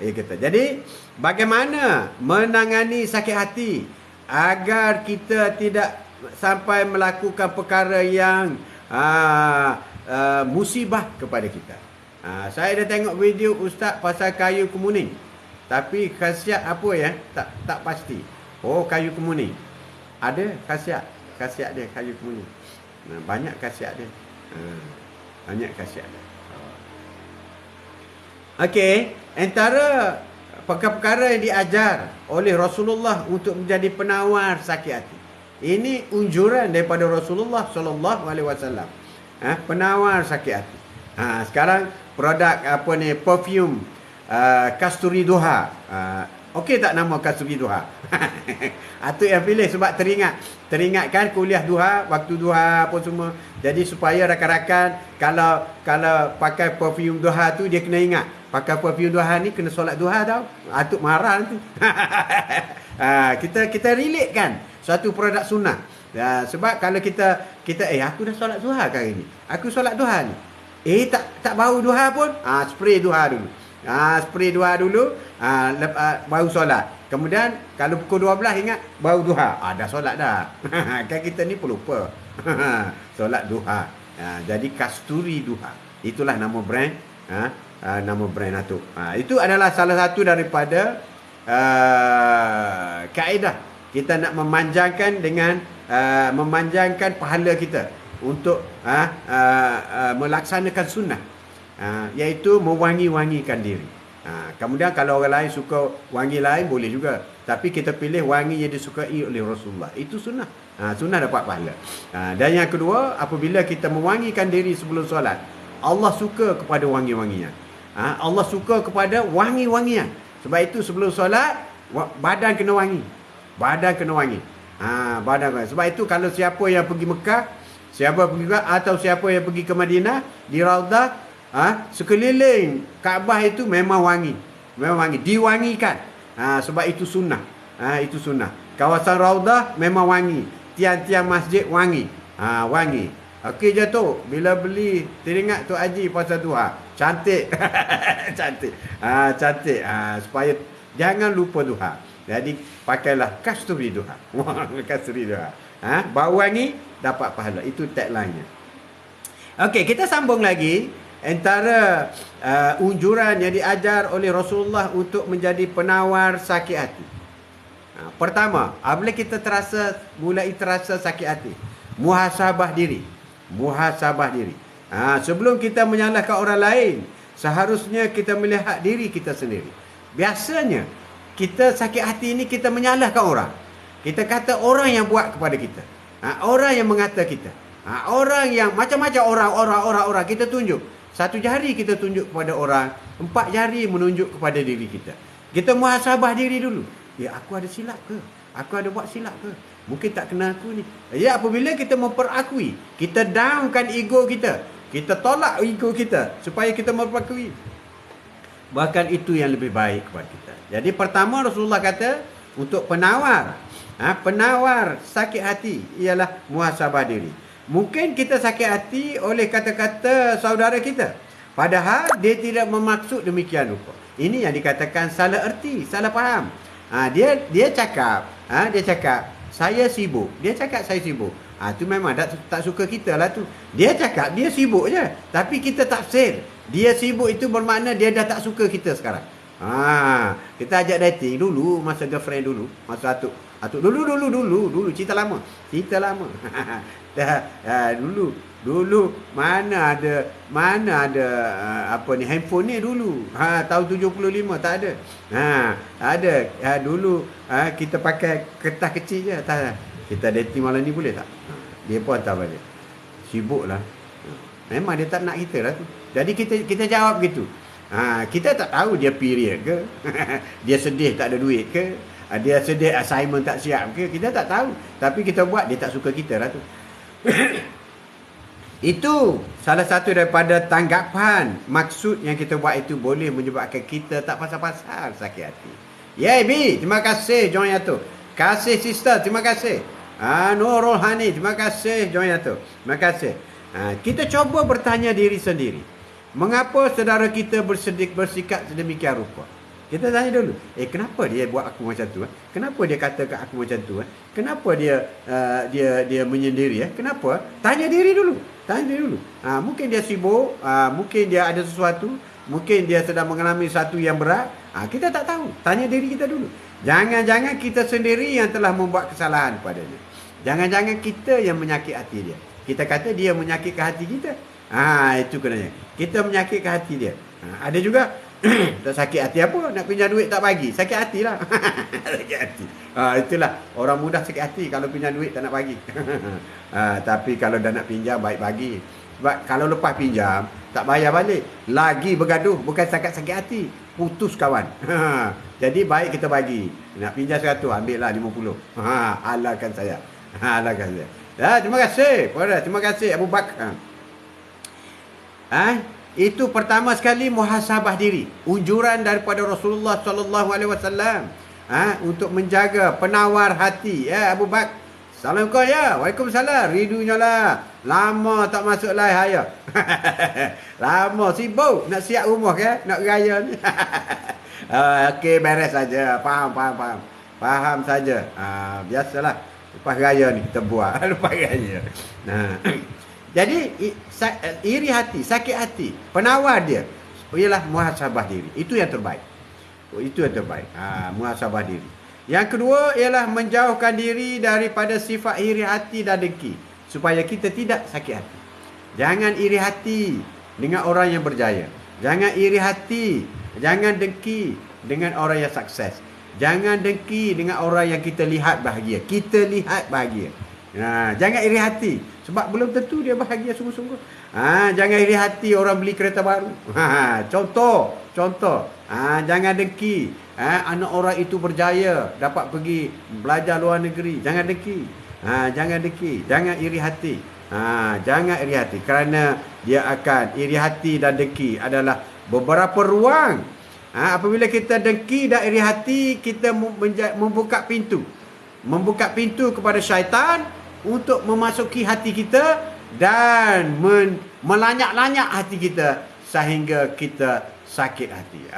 [SPEAKER 1] kita. Jadi bagaimana menangani sakit hati agar kita tidak sampai melakukan perkara yang musibah kepada kita. Saya dah tengok video ustaz pasal kayu kemuning. Tapi khasiat apa ya? Tak pasti. Kayu kemuning. Ada khasiat dia kayu kemuning. Banyak khasiat dia. Banyak khasiat dia. Okey, antara perkara-perkara yang diajar oleh Rasulullah untuk menjadi penawar sakit hati. Ini unjuran daripada Rasulullah sallallahu alaihi wasallam. Penawar sakit hati. Sekarang produk perfume Kasturi Duha. Okey tak nama Kasturi Duha? Atuk yang pilih sebab teringatkan kuliah duha, waktu duha apa semua. Jadi supaya rakan-rakan kalau pakai perfume duha tu dia kena ingat. Pakai perfume duha ni kena solat duha tau. Atuk marah nanti. Kita relate kan suatu produk sunnah. Sebab kalau kita aku dah solat duha kali ni. Aku solat duha ni. Tak bau duha pun. Spray duha dulu. Spray duha dulu, baru solat. Kemudian kalau pukul 12 ingat baru duha. Dah solat dah. Kan kita ni pelupa. Solat duha. Jadi Kasturi Duha. Itulah nama brand. Nama brand Atuk. Itu adalah salah satu daripada kaedah kita nak memanjangkan dengan memanjangkan pahala kita untuk melaksanakan sunnah. Iaitu mewangi-wangikan diri. Kemudian kalau orang lain suka wangi lain boleh juga, tapi kita pilih wangi yang disukai oleh Rasulullah. Itu sunnah. Sunnah dapat pahala. Dan yang kedua, apabila kita mewangikan diri sebelum solat, Allah suka kepada wangi-wangian. Allah suka kepada wangi-wangian. Sebab itu sebelum solat badan kena wangi. Badan kena wangi. Badan kena. Sebab itu kalau siapa yang pergi Mekah, siapa pergi atau siapa yang pergi ke Madinah, di Raudah, sekeliling Kaabah itu memang wangi. Memang wangi, diwangikan. Sebab itu sunnah. Itu sunnah. Kawasan Raudah memang wangi. Tiang-tiang masjid wangi. Wangi. Okey je tu. Bila beli teringat tu Haji pasal duha. Cantik. Cantik. Cantik. Supaya jangan lupa duha. Jadi pakailah Kasturi Duha. Kasturi Duha. Bau wangi dapat pahala. Itu tagline-nya. Okey, kita sambung lagi. Antara unjuran yang diajar oleh Rasulullah untuk menjadi penawar sakit hati. Pertama, apabila kita mulai terasa sakit hati, muhasabah diri. Muhasabah diri. Sebelum kita menyalahkan orang lain, seharusnya kita melihat diri kita sendiri. Biasanya kita sakit hati ini kita menyalahkan orang. Kita kata orang yang buat kepada kita. Orang yang mengata kita. Orang yang macam-macam orang kita tunjuk. Satu jari kita tunjuk kepada orang, 4 jari menunjuk kepada diri kita. Kita muhasabah diri dulu. Aku ada silap ke? Aku ada buat silap ke? Mungkin tak kena aku ni. Apabila kita memperakui, kita downkan ego kita. Kita tolak ego kita supaya kita memperakui. Bahkan itu yang lebih baik kepada kita. Jadi pertama Rasulullah kata untuk penawar sakit hati ialah muhasabah diri. Mungkin kita sakit hati oleh kata-kata saudara kita. Padahal dia tidak bermaksud demikian rupa. Ini yang dikatakan salah erti, salah faham. Dia cakap, saya sibuk. Dia cakap saya sibuk. Tu memang tak suka kita lah tu. Dia cakap dia sibuk je. Tapi kita tafsir. Dia sibuk itu bermakna dia dah tak suka kita sekarang. Kita ajak dating dulu, masa girlfriend dulu, masa Atuk dulu cerita lama. Dulu mana ada handphone ni dulu. Tahun 75 tak ada. Ada. Dulu kita pakai kertas kecil je. Kita dating malam ni boleh tak? Dia pun hantar balik. Sibuklah. Memang dia tak nak kita lah tu. Jadi kita jawab gitu. Kita tak tahu dia period ke. Dia sedih tak ada duit ke. Dia sedih assignment tak siap ke. Kita tak tahu. Tapi kita buat, dia tak suka kita lah tu. Itu salah satu daripada tanggapan. Maksud yang kita buat itu boleh menyebabkan kita tak pasal-pasal sakit hati. B, terima kasih join tu. Kasih sister, terima kasih. Nurul Hani, terima kasih join tu. Terima kasih. Kita cuba bertanya diri sendiri. Mengapa saudara kita bersikap sedemikian rupa? Kita tanya dulu, kenapa dia buat aku macam tu? Kenapa dia kata kat aku macam tu? Kenapa dia menyendiri? Kenapa? Tanya diri dulu. Mungkin dia sibuk, mungkin dia ada sesuatu, mungkin dia sedang mengalami sesuatu yang berat. Kita tak tahu. Tanya diri kita dulu. Jangan-jangan kita sendiri yang telah membuat kesalahan padanya. Jangan-jangan kita yang menyakit hati dia. Kita kata dia menyakitkan hati kita. Itu kenanya. Kita menyakitkan hati dia. Ada juga tak sakit hati apa? Nak pinjam duit tak bagi. Sakit hati lah. Sakit hati. Itulah. Orang mudah sakit hati kalau pinjam duit tak nak bagi. Tapi kalau dah nak pinjam, baik bagi. Sebab kalau lepas pinjam, tak bayar balik. Lagi bergaduh, bukan setakat sakit hati. Putus kawan. Jadi baik kita bagi. Nak pinjam 100, ambil lah 50. Halalkan saya. Halalkan saya. Terima kasih. Terima kasih Abu Bakar. Itu pertama sekali muhasabah diri. Unjuran daripada Rasulullah sallallahu alaihi wasallam untuk menjaga penawar hati. Ya Abu Bakar. Assalamualaikum ya. Waalaikumsalam. Ridunya lah. Lama tak masuk live saya. Lama sibuk nak siap rumah ke? Nak raya ni. Okey, beres saja. Faham. Faham saja. Biasalah. Lepas raya ni kita buat. Lepas raya. Jadi iri hati, sakit hati, penawar dia ialah muhasabah diri. Itu yang terbaik. Itu yang terbaik. Muhasabah diri. Yang kedua ialah menjauhkan diri daripada sifat iri hati dan dengki supaya kita tidak sakit hati. Jangan iri hati dengan orang yang berjaya. Jangan iri hati, jangan dengki dengan orang yang sukses. Jangan dengki dengan orang yang kita lihat bahagia. Kita lihat bahagia. Jangan iri hati sebab belum tentu dia bahagia sungguh-sungguh. Jangan iri hati orang beli kereta baru. Contoh. Jangan dengki. Anak orang itu berjaya dapat pergi belajar luar negeri. Jangan dengki. Jangan dengki. Jangan iri hati. Jangan iri hati kerana dia akan iri hati dan dengki adalah beberapa ruang. Apabila kita dengki dan iri hati, kita membuka pintu kepada syaitan untuk memasuki hati kita dan melanyak-lanyak hati kita sehingga kita sakit hati.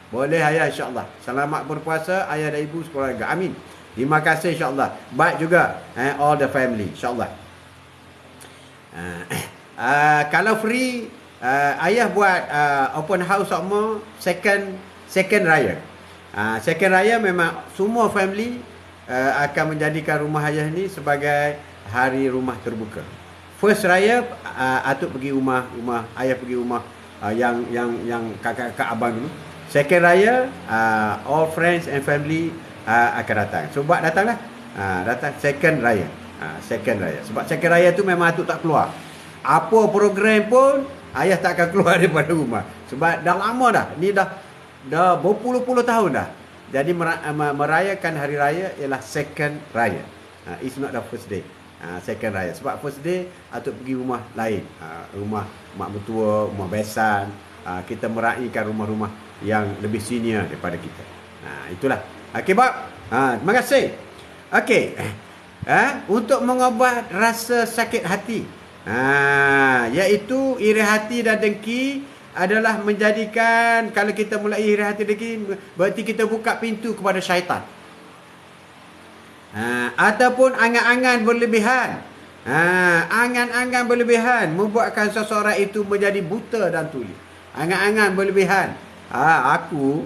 [SPEAKER 1] Boleh ayah, insya-Allah. Selamat berpuasa ayah dan ibu sekeluarga. Amin. Terima kasih, insya-Allah. Baik juga all the family, insya-Allah. Kalau free, ayah buat open house semua second raya. Second raya memang semua family akan menjadikan rumah ayah ni sebagai hari rumah terbuka. First raya atuk pergi rumah ayah pergi rumah yang kakak-kakak abang dulu. Second raya all friends and family akan datang. So buat datanglah. Datang second raya. Second raya. Sebab second raya tu memang atuk tak keluar. Apa program pun ayah tak akan keluar daripada rumah. Sebab dah lama dah. Ni dah berpuluh-puluh tahun dah. Jadi merayakan hari raya ialah second raya. It's not the first day. Second raya. Sebab first day atuk pergi rumah lain. Rumah mak mertua, rumah besan. Kita meraihkan rumah-rumah yang lebih senior daripada kita. Itulah. Okey, Bob. Terima kasih. Okey. Untuk mengobat rasa sakit hati. Iaitu iri hati dan dengki adalah menjadikan, kalau kita mulai iri hati dengki, berarti kita buka pintu kepada syaitan. Ataupun angan-angan berlebihan. Angan-angan berlebihan membuatkan seseorang itu menjadi buta dan tuli. Angan-angan berlebihan. Aku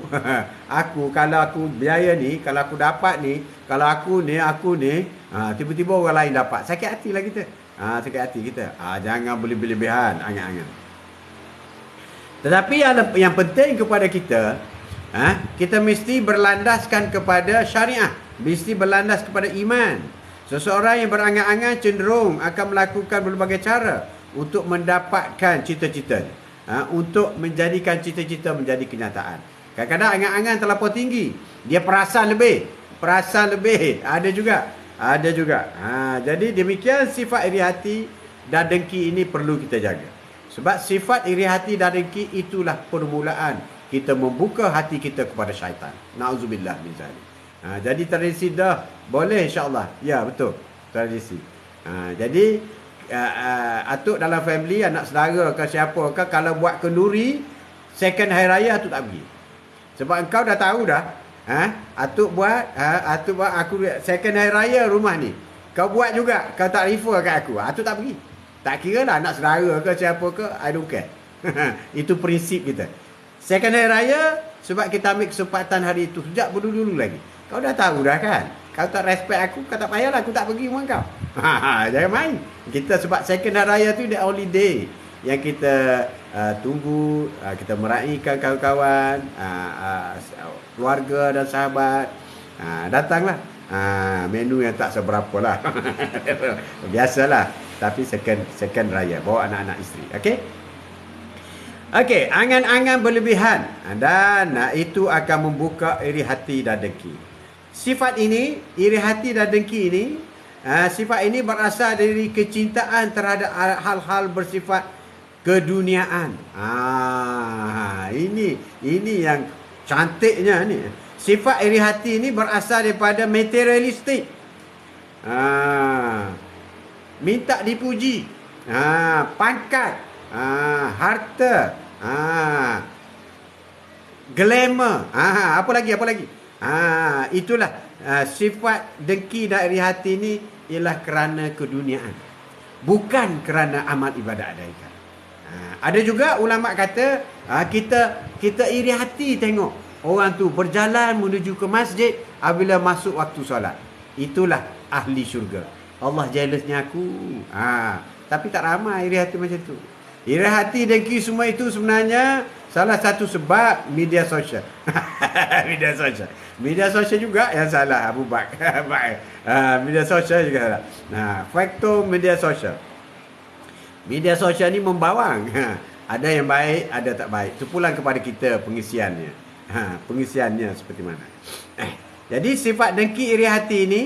[SPEAKER 1] kalau aku biaya ni, kalau aku dapat ni, kalau aku ni, tiba-tiba orang lain dapat, sakit hati lah kita. Sakit hati kita. Jangan berlebihan angan-angan. Tetapi yang penting kepada kita, kita mesti berlandaskan kepada syariah, mesti berlandas kepada iman. Seseorang yang berangan-angan cenderung akan melakukan berbagai cara untuk mendapatkan cita-citanya. Untuk menjadikan cita-cita menjadi kenyataan. Kadang-kadang angan-angan terlampau tinggi, dia perasan lebih. Ada juga. Jadi demikian sifat iri hati dan dengki ini perlu kita jaga. Sebab sifat iri hati dan dengki itulah permulaan kita membuka hati kita kepada syaitan. Na'udzubillah min zalik. Jadi tradisi dah boleh, insya-Allah. Ya, betul. Tradisi. Jadi atuk dalam family, anak saudara ke siapa ke, kalau buat kenduri second hari raya atuk tak pergi. Sebab engkau dah tahu dah. Atuk buat aku second hari raya rumah ni. Kau buat juga, kau tak refer kat aku. Atuk tak pergi. Tak kira lah anak saudara ke siapa ke, I don't care. Itu prinsip kita. Second hari raya sebab kita ambil kesempatan hari itu sejak dulu lagi. Kau dah tahu dah kan. Kau tak respect aku, kau tak payahlah aku tak pergi rumah kau. Jangan main. Kita sebab second hari raya tu the only day yang kita tunggu, kita meraihkan kawan-kawan, keluarga dan sahabat. Datanglah. Menu yang tak seberapa lah. Biasalah. tapi second raya, bawa anak-anak isteri. Okey. Okey, angan-angan berlebihan dan itu akan membuka iri hati dan dengki. Sifat ini, iri hati dan dengki ini, sifat ini berasal dari kecintaan terhadap hal-hal bersifat keduniaan. Ini yang cantiknya ni. Sifat iri hati ini berasal daripada materialistik. Minta dipuji, pangkat, harta, glamour, apa lagi? Itulah sifat dengki dan iri hati ini ialah kerana keduniaan, bukan kerana amal ibadat mereka. Ada juga ulama kata kita iri hati tengok orang tu berjalan menuju ke masjid apabila masuk waktu solat. Itulah ahli syurga. Allah jealousnya aku. Tapi tak ramai iri hati macam tu. Iri hati, dengki semua itu sebenarnya salah satu sebab media sosial. Media sosial juga yang salah, Abu Bakar. Media sosial juga salah. Faktor media sosial. Media sosial ni membawang. Ada yang baik, ada tak baik. Terpulang kepada kita pengisiannya. Pengisiannya seperti mana. Jadi sifat dengki iri hati ini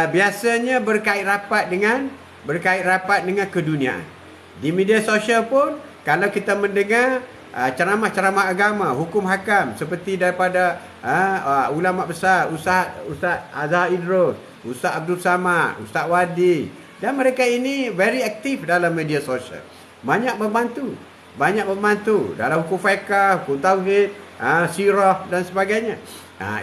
[SPEAKER 1] biasanya berkait rapat dengan keduniaan. Di media sosial pun kalau kita mendengar ceramah-ceramah agama, hukum hakam seperti daripada ulama besar, Ustaz Azhar Idrus, Ustaz Abdul Samad, Ustaz Wadi, dan mereka ini very aktif dalam media sosial. Banyak membantu dalam hukum fiqh, hukum tauhid, sirah dan sebagainya.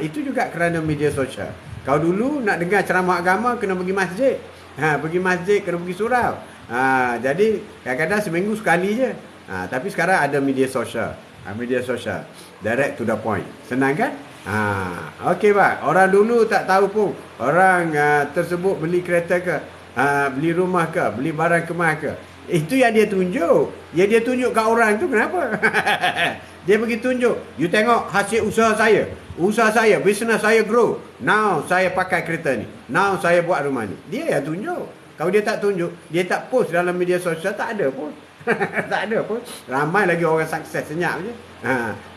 [SPEAKER 1] Itu juga kerana media sosial. Kau dulu nak dengar ceramah agama kena pergi masjid. Pergi masjid kena pergi surau. Jadi kadang-kadang seminggu sekali je. Tapi sekarang ada media sosial. Media sosial direct to the point. Senang kan? Okey Pak. Orang dulu tak tahu pun orang tersebut beli kereta ke, beli rumah ke, beli barang kemas ke. Itu yang dia tunjuk. Yang dia tunjuk kat orang tu kenapa? Dia pergi tunjuk. You tengok hasil usaha saya. Usaha saya, bisnes saya grow. Now saya pakai kereta ni. Now saya buat rumah ni. Dia yang tunjuk. Kalau dia tak tunjuk, dia tak post dalam media sosial, tak ada pun. Tak ada pun. Ramai lagi orang sukses, senyap je.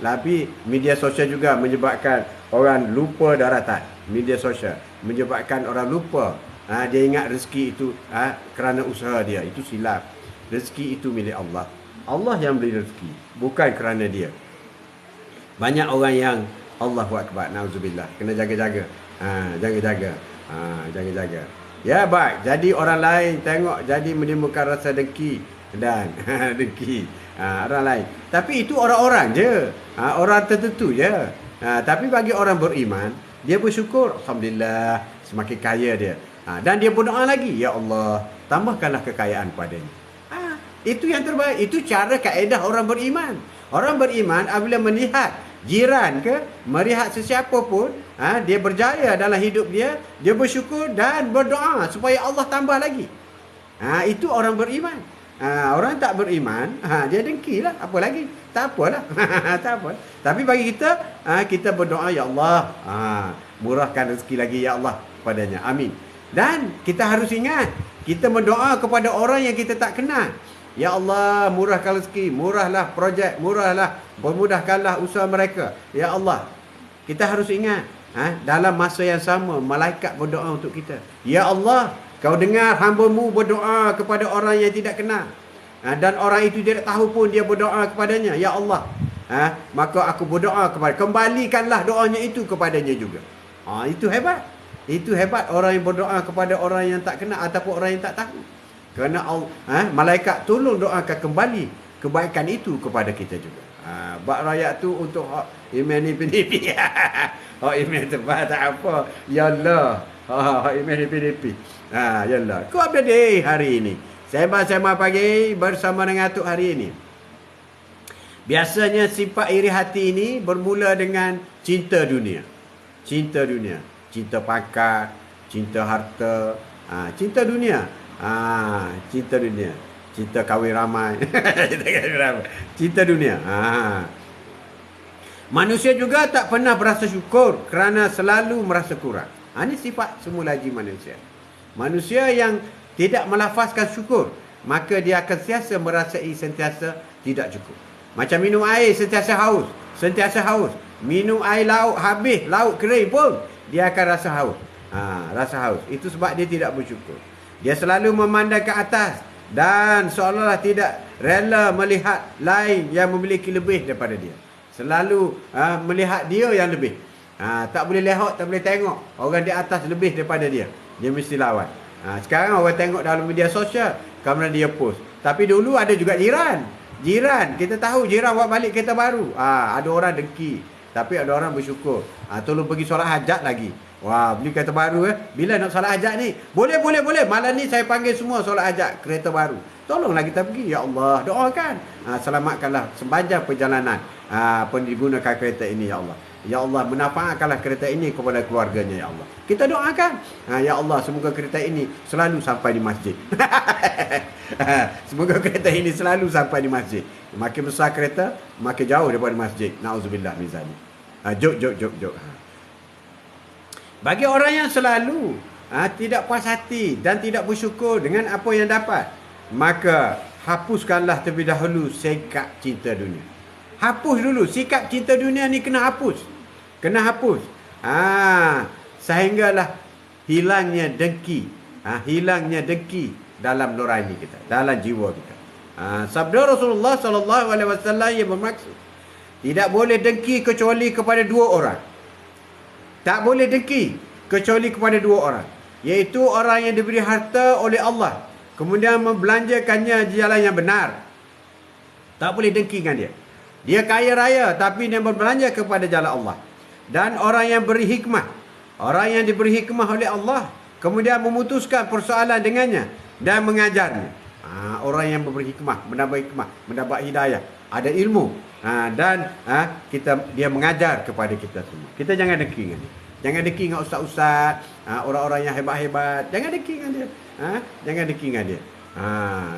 [SPEAKER 1] Tapi media sosial juga menyebabkan orang lupa daratan. Media sosial menyebabkan orang lupa. Dia ingat rezeki itu kerana usaha dia. Itu silap. Rezeki itu milik Allah. Allah yang beri rezeki, bukan kerana dia. Banyak orang yang Allahu Akbar, na'udzubillah. Kena jaga-jaga. Jaga-jaga. Jaga-jaga. Ya baik. Jadi orang lain tengok jadi menimbulkan rasa dengki dan dengki orang lain. Tapi itu orang-orang je. Orang tertentu je. Tapi bagi orang beriman, dia bersyukur, alhamdulillah, semakin kaya dia. Dan dia berdoa lagi, ya Allah, tambahkanlah kekayaan padanya. Itu yang terbaik. Itu cara kaedah orang beriman. Orang beriman apabila melihat jiran ke, melihat sesiapa pun, dia berjaya dalam hidup dia, dia bersyukur dan berdoa supaya Allah tambah lagi. Itu orang beriman. Orang tak beriman, dia dengki lah. Apa lagi? Tak apalah. Tak apa. Tapi bagi kita, kita berdoa, ya Allah, murahkan rezeki lagi, ya Allah, padanya. Amin. Dan kita harus ingat, kita berdoa kepada orang yang kita tak kenal. Ya Allah, murahkan rezeki, murahlah projek, murahlah, permudahkanlah usaha mereka. Ya Allah, kita harus ingat, dalam masa yang sama, malaikat berdoa untuk kita. Ya Allah, kau dengar hamba-Mu berdoa kepada orang yang tidak kenal. Dan orang itu tidak tahu pun dia berdoa kepadanya. Ya Allah, maka aku berdoa kepada, kembalikanlah doanya itu kepadanya juga. Itu hebat. Itu hebat orang yang berdoa kepada orang yang tak kenal ataupun orang yang tak tahu. Kerana malaikat tolong doakan kembali kebaikan itu kepada kita juga. Bak rakyat tu untuk email ni PDP. Email tebal tak apa. Ya Allah. Email ni PDP. Ya Allah. Kau update day hari ini. Sembang-sembang pagi bersama dengan Atuk hari ini. Biasanya sifat iri hati ini bermula dengan cinta dunia. Cinta dunia. Cinta pangkat, cinta harta, cinta dunia. Cinta dunia. Cinta kahwin ramai. Cinta dunia. Manusia juga tak pernah berasa syukur kerana selalu merasa kurang. Ini sifat semula lagi manusia. Manusia yang tidak melafazkan syukur, maka dia akan merasai sentiasa tidak cukup. Macam minum air sentiasa haus. Minum air laut habis, laut kering pun dia akan rasa haus. Rasa haus. Itu sebab dia tidak bersyukur. Dia selalu memandang ke atas dan seolah-olah tidak rela melihat lain yang memiliki lebih daripada dia. Selalu melihat dia yang lebih. Tak boleh lihat, tak boleh tengok orang di atas lebih daripada dia. Dia mesti lawan. Sekarang orang tengok dalam media sosial, kemudian dia post. Tapi dulu ada juga jiran. Kita tahu jiran buat balik kereta baru. Ada orang dengki, tapi ada orang bersyukur. Tolong pergi solat hajat lagi. Wah, beli kereta baru Bila nak solat hajat ni? Boleh. Malam ni saya panggil semua solat hajat kereta baru. Tolonglah kita pergi. Ya Allah, doakan. Selamatkanlah sepanjang perjalanan digunakan kereta ini, ya Allah. Ya Allah, manfaatkanlah kereta ini kepada keluarganya, ya Allah. Kita doakan. Ya Allah, semoga kereta ini selalu sampai di masjid. Semoga kereta ini selalu sampai di masjid. Makin besar kereta, makin jauh daripada masjid. Na'udzubillah min zalik. Jok. Bagi orang yang selalu tidak puas hati dan tidak bersyukur dengan apa yang dapat, maka hapuskanlah terlebih dahulu sikap cinta dunia. Hapus dulu sikap cinta dunia ni, kena hapus. Sehinggalah hilangnya dengki. Hilangnya dengki dalam nurani kita, dalam jiwa kita. Sabda Rasulullah sallallahu alaihi wasallam yang bermaksud tidak boleh dengki kecuali kepada dua orang. Tak boleh dengki kecuali kepada dua orang, iaitu orang yang diberi harta oleh Allah kemudian membelanjakannya di jalan yang benar. Tak boleh dengki dengan dia. Dia kaya raya tapi dia berbelanja kepada jalan Allah. Dan orang yang beri hikmah, orang yang diberi hikmah oleh Allah kemudian memutuskan persoalan dengannya dan mengajarnya. Orang yang memberi hikmah, mendapat hidayah, ada ilmu, dan dia mengajar kepada kita semua. Kita jangan dengki dengan dia. Jangan dengki dengan ustaz-ustaz, orang-orang yang hebat-hebat. Jangan dengki dengan dia. Jangan dengki dengan dia.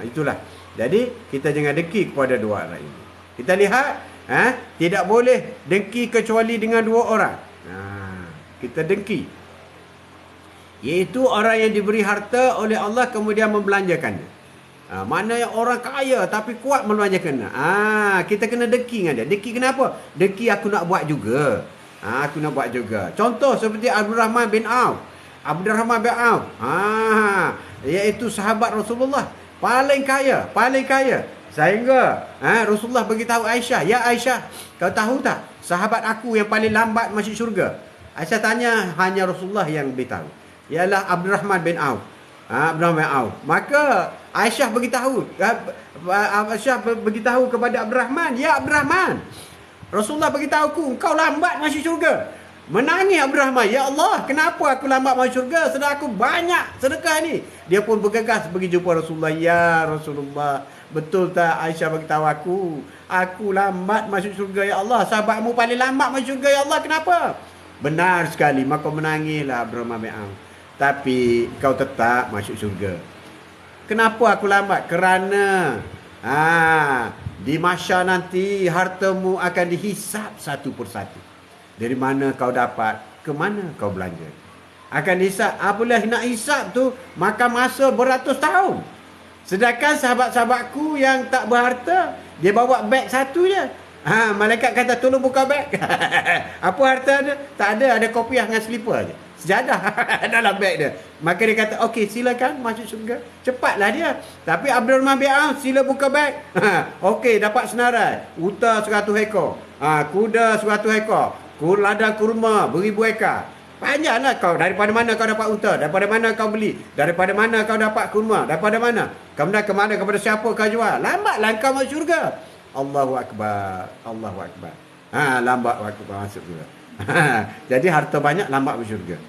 [SPEAKER 1] Itulah. Jadi kita jangan dengki kepada dua orang ini. Kita lihat, tidak boleh dengki kecuali dengan dua orang. Kita dengki, iaitu orang yang diberi harta oleh Allah kemudian membelanjakannya. Mana yang orang kaya tapi kuat membelanjakannya. Kita kena dengki dengan dia. Dengki kenapa? Dengki aku nak buat juga. Aku nak buat juga. Contoh seperti Abdurrahman bin Auf. Iaitu sahabat Rasulullah, paling kaya. Sehingga Rasulullah beritahu Aisyah, "Ya Aisyah, kau tahu tak sahabat aku yang paling lambat masuk syurga?" Aisyah tanya, hanya Rasulullah yang beritahu. Ialah Abdurrahman bin Auf. Maka Aisyah beritahu kepada Abdurrahman, "Ya Abdurrahman, Rasulullah beritahuku engkau lambat masuk syurga." Menangis Abdurrahman, "Ya Allah, kenapa aku lambat masuk syurga sedang aku banyak sedekah ni?" Dia pun bergegas pergi jumpa Rasulullah. "Ya Rasulullah, betul tak Aisyah beritahu aku lambat masuk syurga, ya Allah? Sahabatmu paling lambat masuk syurga, ya Allah, kenapa?" "Benar sekali." Maka menangislah Abdurrahman bin Auf. "Tapi kau tetap masuk syurga." "Kenapa aku lambat?" "Kerana di mahsyar nanti hartamu akan dihisap satu persatu. Dari mana kau dapat, ke mana kau belanja. Akan dihisap. Apabila nak hisap tu, makan masa beratus tahun. Sedangkan sahabat-sahabatku yang tak berharta, dia bawa beg satu je. Malaikat kata, tolong buka beg. Apa harta ada? Tak ada kopiah dengan selipar je. Sejadah dalam beg dia. Maka dia kata, okey, silakan masuk syurga. Cepatlah dia. Tapi Abdurrahman bin Auf, sila buka beg. Okey, dapat senarai. Unta 100 ekor. Kuda 100 ekor. Ladang kurma beribu ekor. Panjanglah kau. Daripada mana kau dapat unta? Daripada mana kau beli? Daripada mana kau dapat kurma? Daripada mana? Kemudian ke mana? Kepada siapa kau jual? Lambatlah kau masuk syurga. Allahu Akbar. Lambat masuk syurga. Jadi harta banyak, lambat masuk syurga.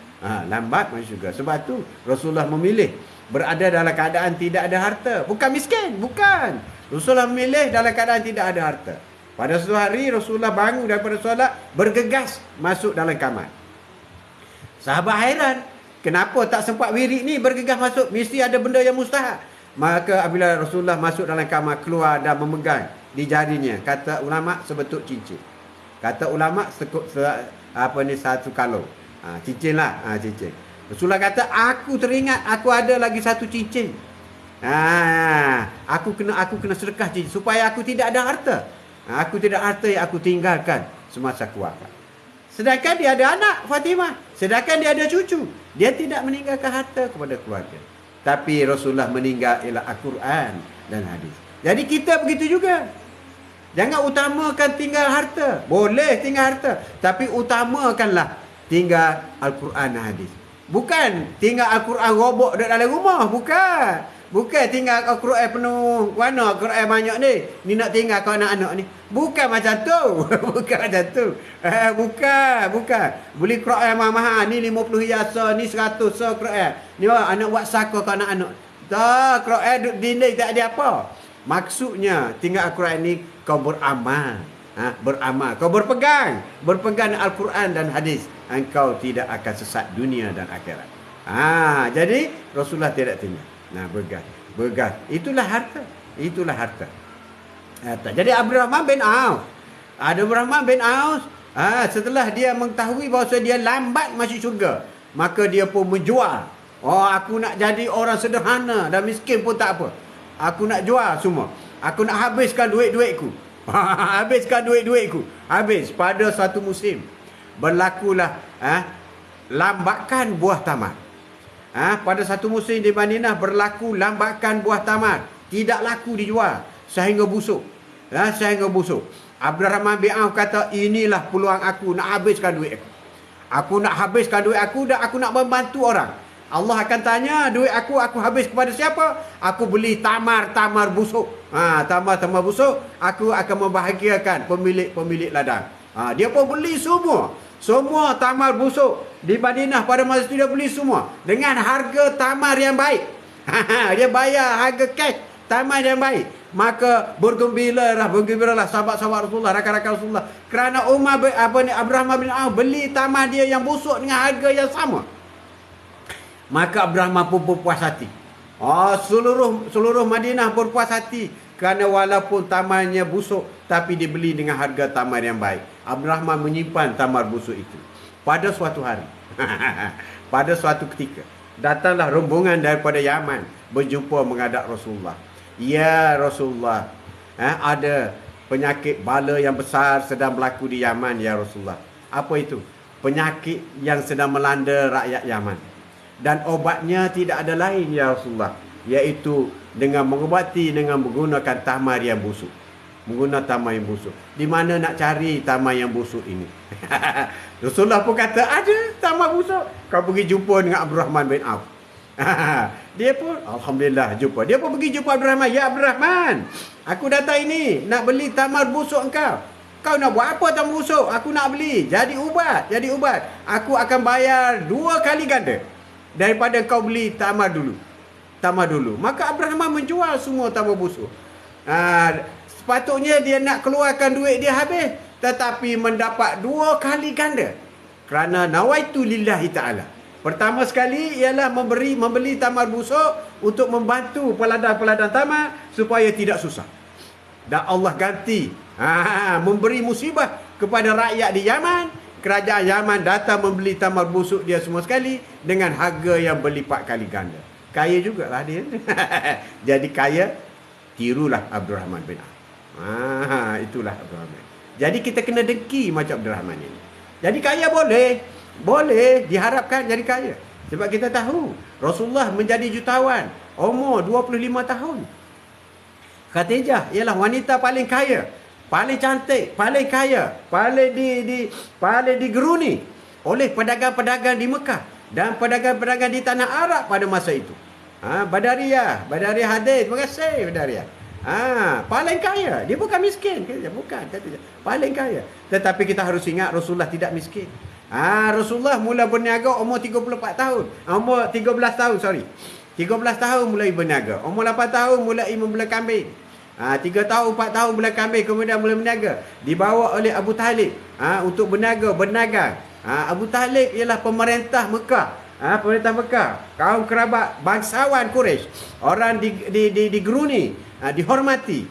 [SPEAKER 1] Lambat masuk syurga. Sebab tu Rasulullah memilih berada dalam keadaan tidak ada harta. Bukan miskin, bukan. Rasulullah memilih dalam keadaan tidak ada harta. Pada suatu hari Rasulullah bangun daripada solat, bergegas masuk dalam kamar. Sahabat hairan, kenapa tak sempat wirid ni bergegas masuk? Mesti ada benda yang mustahil. Maka apabila Rasulullah masuk dalam kamar, keluar dan memegang di jarinya, kata ulama, sebetul cincin. Kata ulama, satu kalung. Cincin lah, cincin. Rasulullah kata, aku teringat aku ada lagi satu cincin. Aku kena sedekah cincin supaya aku tidak ada harta. Aku tidak harta yang aku tinggalkan semasa aku wafat. Sedangkan dia ada anak Fatimah, sedangkan dia ada cucu. Dia tidak meninggalkan harta kepada keluarga. Tapi Rasulullah meninggal ialah Al-Quran dan hadis. Jadi kita begitu juga. Jangan utamakan tinggal harta. Boleh tinggal harta, tapi utamakanlah tinggal Al-Quran dan hadis. Bukan tinggal Al-Quran robok dalam rumah. Bukan tinggal Al-Quran penuh. Mana Al-Quran banyak ni? Ni nak tinggal kau anak-anak ni. Bukan macam tu. Bukan macam tu. Bukan. Beli Quran mahal-mahal. Ni 50 hiasa. Ni 100 Quran. Ni anak buat saka kau anak-anak. Tak. Quran duduk dinding tak ada apa. Maksudnya tinggal Al-Quran ni kau beramal. Beramal. Kau berpegang Al-Quran dan hadis. Engkau tidak akan sesat dunia dan akhirat. Jadi Rasulullah tidak tinggal. Bergas. Itulah harta. Jadi Abdurrahman bin Auf. Abdurrahman bin Auf, setelah dia mengetahui bahawa dia lambat masuk syurga, maka dia pun menjual. Aku nak jadi orang sederhana dan miskin pun tak apa. Aku nak jual semua. Aku nak habiskan duit-duitku. Habis pada satu musim. Berlakulah lambakan buah tamar. Pada satu musim di Madinah berlaku lambakan buah tamar. Tidak laku dijual sehingga busuk. Abdurrahman bin Auf kata, inilah peluang aku nak habiskan duit aku. Aku nak habiskan duit aku dan aku nak membantu orang. Allah akan tanya, duit aku habis kepada siapa? Aku beli tamar busuk. Tamar busuk, aku akan membahagiakan pemilik ladang. Dia pun beli semua tamar busuk di Madinah pada masa itu, dia beli semua dengan harga tamar yang baik. Dia bayar harga cash tamar yang baik. Maka bergembiralah sahabat-sahabat Rasulullah, rakan-rakan Rasulullah, kerana Abdurrahman bin Auf beli tamar dia yang busuk dengan harga yang sama. Maka Abdurrahman pun berpuas hati. Seluruh Madinah berpuas hati kerana walaupun tamarnya busuk tapi dibeli dengan harga tamar yang baik. Abdurrahman menyimpan tamar busuk itu. Pada suatu hari, pada suatu ketika, datanglah rombongan daripada Yaman berjumpa menghadap Rasulullah. Ya Rasulullah, ada penyakit bala yang besar sedang berlaku di Yaman, ya Rasulullah. Apa itu? Penyakit yang sedang melanda rakyat Yaman. Dan obatnya tidak ada lain, ya Rasulullah, iaitu dengan mengobati dengan menggunakan tamar yang busuk. Di mana nak cari tamar yang busuk ini? Rasulullah pun kata, ada tamar busuk. Kau pergi jumpa dengan Abdurrahman bin Auf. Dia pun alhamdulillah jumpa. Dia pun pergi jumpa Abdurrahman. Ya Abdurrahman, aku datang ini nak beli tamar busuk engkau. Kau nak buat apa tamar busuk? Aku nak beli jadi ubat. Aku akan bayar 2 kali ganda daripada kau beli tamar dulu. Maka Abdurrahman menjual semua tamar busuk. Sepatutnya dia nak keluarkan duit dia habis, tetapi mendapat 2 kali ganda. Kerana nawaitu lillahi ta'ala. Pertama sekali ialah membeli tamar busuk untuk membantu peladang-peladang tamar supaya tidak susah. Dan Allah ganti memberi musibah kepada rakyat di Yaman. Kerajaan Yaman datang membeli tamar busuk dia semua sekali dengan harga yang berlipat kali ganda. Kaya jugalah dia. Jadi kaya, tirulah Abdurrahman bin Auf. Itulah Abdurrahman. Jadi kita kena dengki macam Abdurrahman ini. Jadi kaya boleh diharapkan jadi kaya. Sebab kita tahu Rasulullah menjadi jutawan umur 25 tahun. Khadijah ialah wanita paling kaya, paling cantik, paling kaya, paling digeruni oleh pedagang-pedagang di Mekah dan pedagang-pedagang di tanah Arab pada masa itu. Badariah hadir. Terima kasih Badariah. Paling kaya. Dia bukan miskin. Bukan. Paling kaya. Tetapi kita harus ingat Rasulullah tidak miskin. Rasulullah mula berniaga umur 13 tahun. 13 tahun mulai berniaga. Umur 8 tahun mulai membela kambing. 3 tahun, 4 tahun bela kambing, kemudian mulai berniaga. Dibawa oleh Abu Talib untuk berniaga. Abu Talib ialah pemerintah Mekah. Kaum kerabat bangsawan Quraisy. Orang digeruni, dihormati.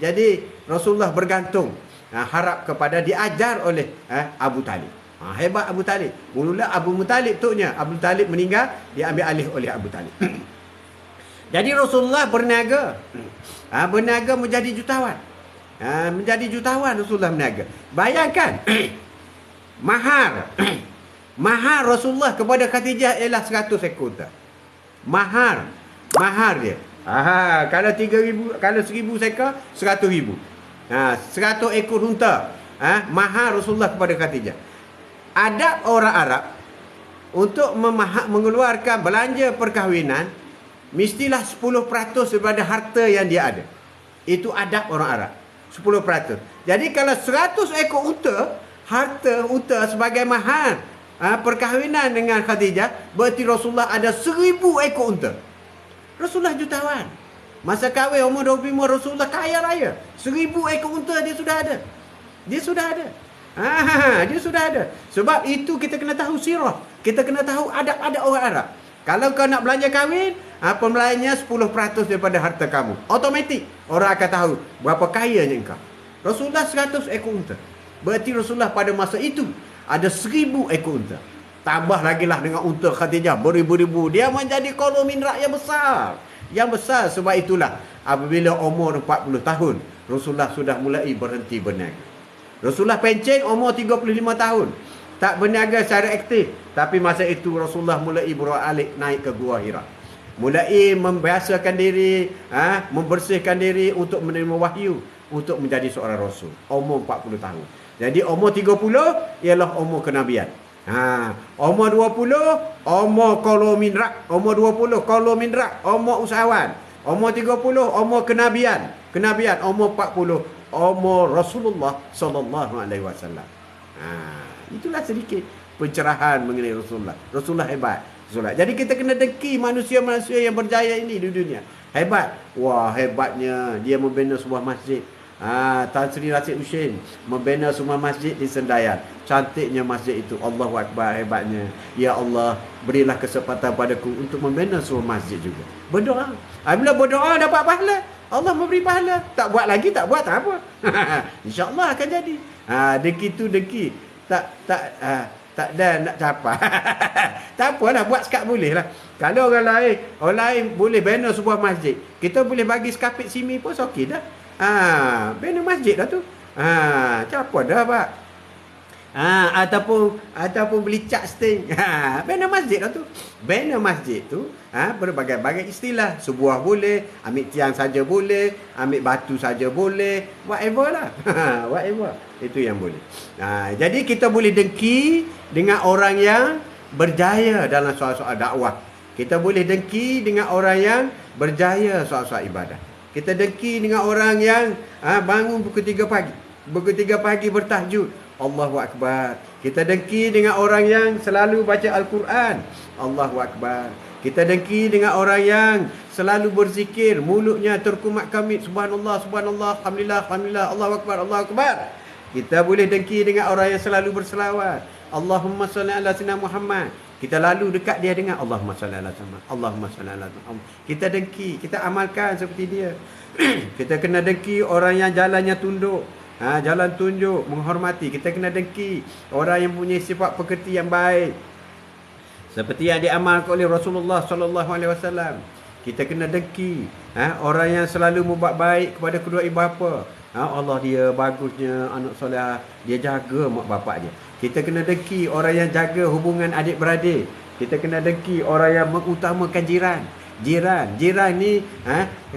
[SPEAKER 1] Jadi Rasulullah bergantung, harap kepada diajar oleh Abu Talib. Hebat Abu Talib. Mula Abu Muttalib tuknya. Abu Talib meninggal, dia ambil alih oleh Abu Talib. Jadi Rasulullah berniaga. Berniaga menjadi jutawan. Menjadi jutawan Rasulullah berniaga. Bayangkan. Mahar. Mahar Rasulullah kepada Khadijah ialah 100 ekor unta. Mahar dia. Kalau 3,000, kalau 1,000 sekor, 100,000. 100 ekor unta. Mahar Rasulullah kepada Khadijah. Adab orang Arab untuk mengeluarkan belanja perkahwinan mestilah 10% daripada harta yang dia ada. Itu adab orang Arab. 10%. Jadi kalau 100 ekor unta, harta unta sebagai mahar perkahwinan dengan Khadijah, berarti Rasulullah ada 1,000 ekor unta. Rasulullah jutawan. Masa kahwin umur 25, Rasulullah kaya raya. 1,000 ekor unta dia sudah ada. Dia sudah ada. Dia sudah ada. Sebab itu kita kena tahu sirah. Kita kena tahu adab-adab orang Arab. Kalau kau nak belanja kahwin, pembeliannya 10% daripada harta kamu. Automatik orang akan tahu berapa kayanya engkau. Rasulullah 100 ekor unta. Berarti Rasulullah pada masa itu ada 1,000 ekor unta. Tambah lagi lah dengan unta Khadijah beribu-ribu. Dia menjadi kolominrak yang besar. Yang besar. Sebab itulah apabila umur 40 tahun, Rasulullah sudah mulai berhenti berniaga. Rasulullah pencen umur 35 tahun. Tak berniaga secara aktif. Tapi masa itu Rasulullah mulai beralih naik ke Gua Hira. Mulai membiasakan diri, membersihkan diri untuk menerima wahyu, untuk menjadi seorang Rasul. Umur 40 tahun. Jadi umur 30 ialah umur kenabian. Umur 20, umur kolominrak. Umur 20, kolominrak. Umur usahawan. Umur 30, umur kenabian. Kenabian. Umur 40, umur Rasulullah sallallahu alaihi wasallam. Itulah sedikit pencerahan mengenai Rasulullah. Rasulullah hebat. Rasulullah. Jadi kita kena dengki manusia-manusia yang berjaya ini di dunia. Hebat. Wah, hebatnya dia membina sebuah masjid. Tan Sri Rashid Hussein membina sebuah masjid di Sendayan. Cantiknya masjid itu. Allahu Akbar, hebatnya. Ya Allah, berilah kesempatan padaku untuk membina sebuah masjid juga. Berdoa. Bila berdoa dapat pahala, Allah memberi pahala. Tak buat lagi, tak buat, tak apa. InsyaAllah akan jadi. Dengki tu dengki. Tak ada nak capai. Tak apalah, buat sekat boleh lah. Kalau orang lain boleh bina sebuah masjid, kita boleh bagi sekapit simi pun okey dah. Bina masjid dah tu. Apa dah pak? Ataupun beli cat sting. Bina masjid dah tu. Bina masjid tu berbagai-bagai istilah. Sebuah boleh, ambil tiang saja boleh, ambil batu saja boleh, whatever lah. Whatever. Itu yang boleh. Jadi kita boleh dengki dengan orang yang berjaya dalam soal-soal dakwah. Kita boleh dengki dengan orang yang berjaya soal-soal ibadah. Kita dengki dengan orang yang bangun pukul 3 pagi. Pukul 3 pagi bertahajud. Allahu Akbar. Kita dengki dengan orang yang selalu baca Al-Quran. Allahu Akbar. Kita dengki dengan orang yang selalu berzikir. Mulutnya terkumat kamit. Subhanallah, subhanallah, alhamdulillah, alhamdulillah, Allahu Akbar, Allahu Akbar. Kita boleh dengki dengan orang yang selalu berselawat. Allahumma salli ala sayyidina Muhammad. Kita lalu dekat dia dengan Allahumma salli ala sayyidina Muhammad. Allahumma salli ala sayyidina Muhammad. Kita dengki, kita amalkan seperti dia. Kita kena dengki orang yang jalannya tunduk. Jalan tunjuk, menghormati. Kita kena dengki orang yang punya sifat pekerti yang baik. Seperti yang diamalkan oleh Rasulullah sallallahu alaihi wasallam. Kita kena dengki orang yang selalu membuat baik kepada kedua ibu bapa. Allah dia bagusnya anak soleh, dia jaga mak bapak dia. Kita kena dengki orang yang jaga hubungan adik-beradik. Kita kena dengki orang yang mengutamakan jiran. Jiran ni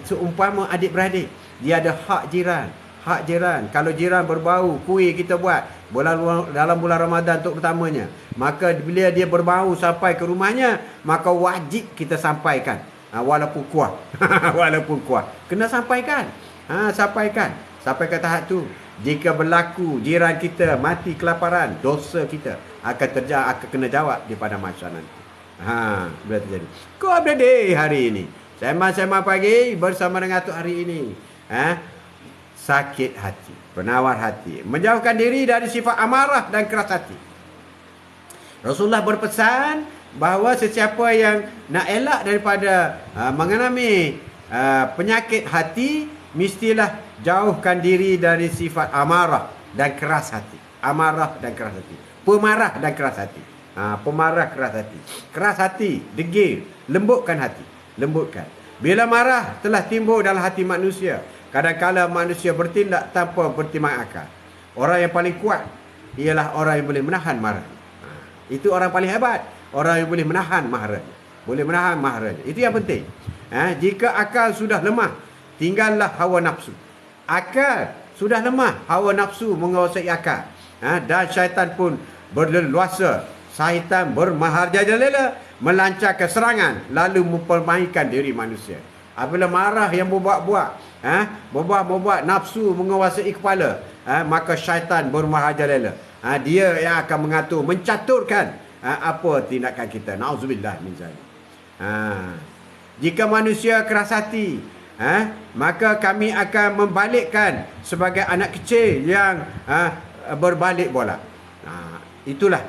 [SPEAKER 1] seumpama adik-beradik. Dia ada hak jiran. Hak jiran. Kalau jiran berbau, kuih kita buat dalam bulan Ramadan terutamanya. Maka bila dia berbau sampai ke rumahnya, maka wajib kita sampaikan. Walaupun kuah. Walaupun kuah. Kena sampaikan. Sampaikan. Sampai ke tahap tu. Jika berlaku jiran kita mati kelaparan, dosa kita akan kena jawab daripada masyarakat nanti. Bila terjadi. Kau berada hari ini. Sema-sema pagi bersama dengan Atuk hari ini. Sakit hati, penawar hati, menjauhkan diri dari sifat amarah dan keras hati. Rasulullah berpesan bahawa sesiapa yang nak elak daripada mengalami penyakit hati, mestilah jauhkan diri dari sifat amarah dan keras hati. Amarah dan keras hati. pemarah dan keras hati. Pemarah, keras hati. Keras hati, degil, lembutkan hati. Lembutkan. Bila marah telah timbul dalam hati manusia, kadang-kala manusia bertindak tanpa pertimbangan akal. Orang yang paling kuat ialah orang yang boleh menahan marah. Itu orang paling hebat. Orang yang boleh menahan marah. Boleh menahan marah. Itu yang penting. Jika akal sudah lemah, tinggallah hawa nafsu. Akal sudah lemah, hawa nafsu menguasai akal. Dan syaitan pun berleluasa. Syaitan bermaharjajalela, melancarkan serangan, lalu mempermainkan diri manusia. Apabila marah yang berbuat-buat, berbuat nafsu menguasai kepala, maka syaitan bermaharjajalela. Dia yang akan mengatur, mencaturkan apa tindakan kita. Na'udzubillah min zalik. Jika manusia keras hati, maka kami akan membalikkan sebagai anak kecil yang berbalik bola. Itulah.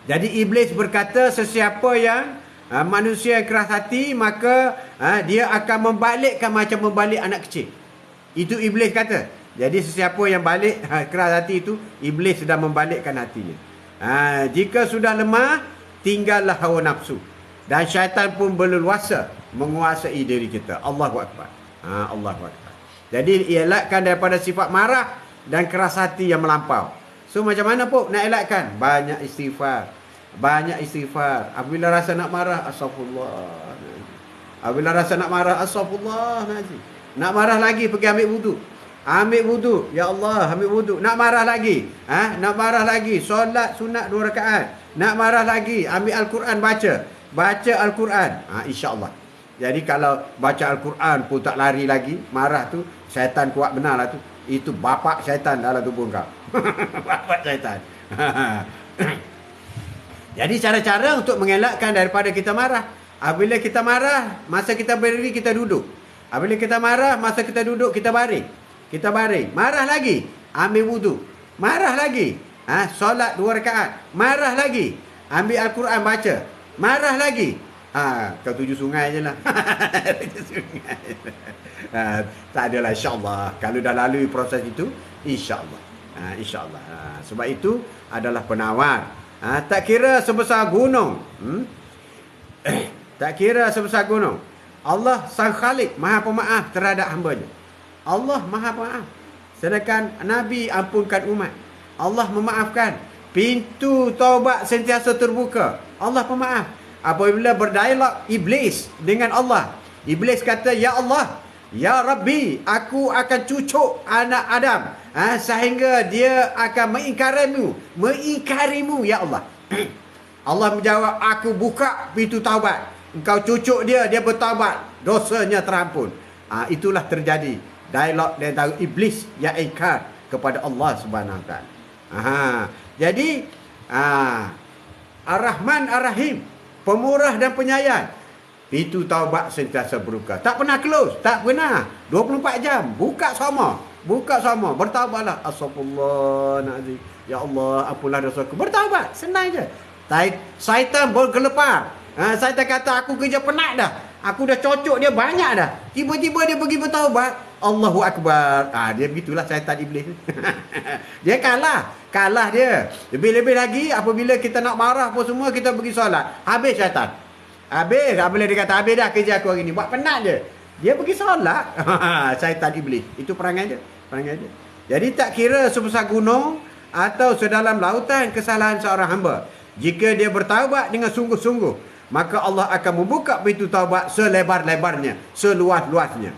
[SPEAKER 1] Jadi iblis berkata, sesiapa yang manusia yang keras hati, maka dia akan membalikkan macam membalik anak kecil. Itu iblis kata. Jadi sesiapa yang balik keras hati itu, iblis sedang membalikkan hatinya. Jika sudah lemah, tinggallah hawa nafsu. Dan syaitan pun berleluasa menguasai diri kita. Allahu Akbar. Allahu Akbar. Jadi elakkan daripada sifat marah dan keras hati yang melampau. So macam mana pun nak elakkan? Banyak istighfar. Banyak istighfar. Apabila rasa nak marah, astagfirullah. Apabila rasa nak marah, astagfirullah. Nak marah lagi, pergi ambil wudu. Ambil wudu. Ya Allah, ambil wudu. Nak marah lagi. Nak marah lagi. Solat sunat 2 rakaat. Nak marah lagi. Ambil Al-Quran baca. Baca Al-Quran. InsyaAllah. Jadi kalau baca Al-Quran pun tak lari lagi, marah tu, syaitan kuat benar lah tu. Itu bapak syaitan dalam tubuh kau. Bapak syaitan. Jadi cara-cara untuk mengelakkan daripada kita marah. Apabila kita marah, masa kita berdiri, kita duduk. Apabila kita marah, masa kita duduk, kita baring. Kita baring. Marah lagi, ambil wudu. Marah lagi, solat 2 rakaat. Marah lagi, ambil Al-Quran baca. Marah lagi, kau tuju sungai je lah. Tuju sungai. Tak adalah, insyaAllah. Kalau dah lalui proses itu, insyaAllah. InsyaAllah. Sebab itu adalah penawar. Tak kira sebesar gunung. Tak kira sebesar gunung. Allah Sang Khalik, Maha Pemaaf terhadap hamba-Nya. Allah Maha Pemaaf. Sedangkan Nabi ampunkan umat. Allah memaafkan. Pintu taubat sentiasa terbuka. Allah pemaaf. Apabila berdialog iblis dengan Allah, iblis kata, Ya Allah, Ya Rabbi, aku akan cucuk anak Adam sehingga dia akan mengingkarimu, Ya Allah. Allah menjawab, aku buka pintu taubat. Engkau cucuk dia bertaubat, dosanya terampun. Itulah terjadi dialog antara iblis yang ingkar kepada Allah Subhanahu Wa Taala. Jadi Ar-Rahman Ar-Rahim, pemurah dan penyayang. Pintu taubat sentiasa berbuka. Tak pernah close. Tak pernah. 24 jam. Buka sama. Buka sama. Bertaubatlah. Astagfirullahaladzim. Ya Allah, ampunlah dosaku. Bertaubat. Senang je. Syaitan bergelepar. Syaitan kata, aku kerja penat dah. Aku dah cocok dia banyak dah. Tiba-tiba dia pergi bertaubat. Allahu Akbar. Dia begitulah syaitan iblis. Dia kalah. Kalah dia. Lebih-lebih lagi, apabila kita nak marah apa semua, kita pergi solat. Habis syaitan. Habis. Apabila dia kata, habis dah kerja aku hari ni. Buat penat je. Dia pergi solat. Syaitan iblis. Itu perangai dia. Perangai dia. Jadi tak kira sebesar gunung atau sedalam lautan kesalahan seorang hamba. Jika dia bertaubat dengan sungguh-sungguh, maka Allah akan membuka pintu taubat selebar-lebarnya, seluas-luasnya.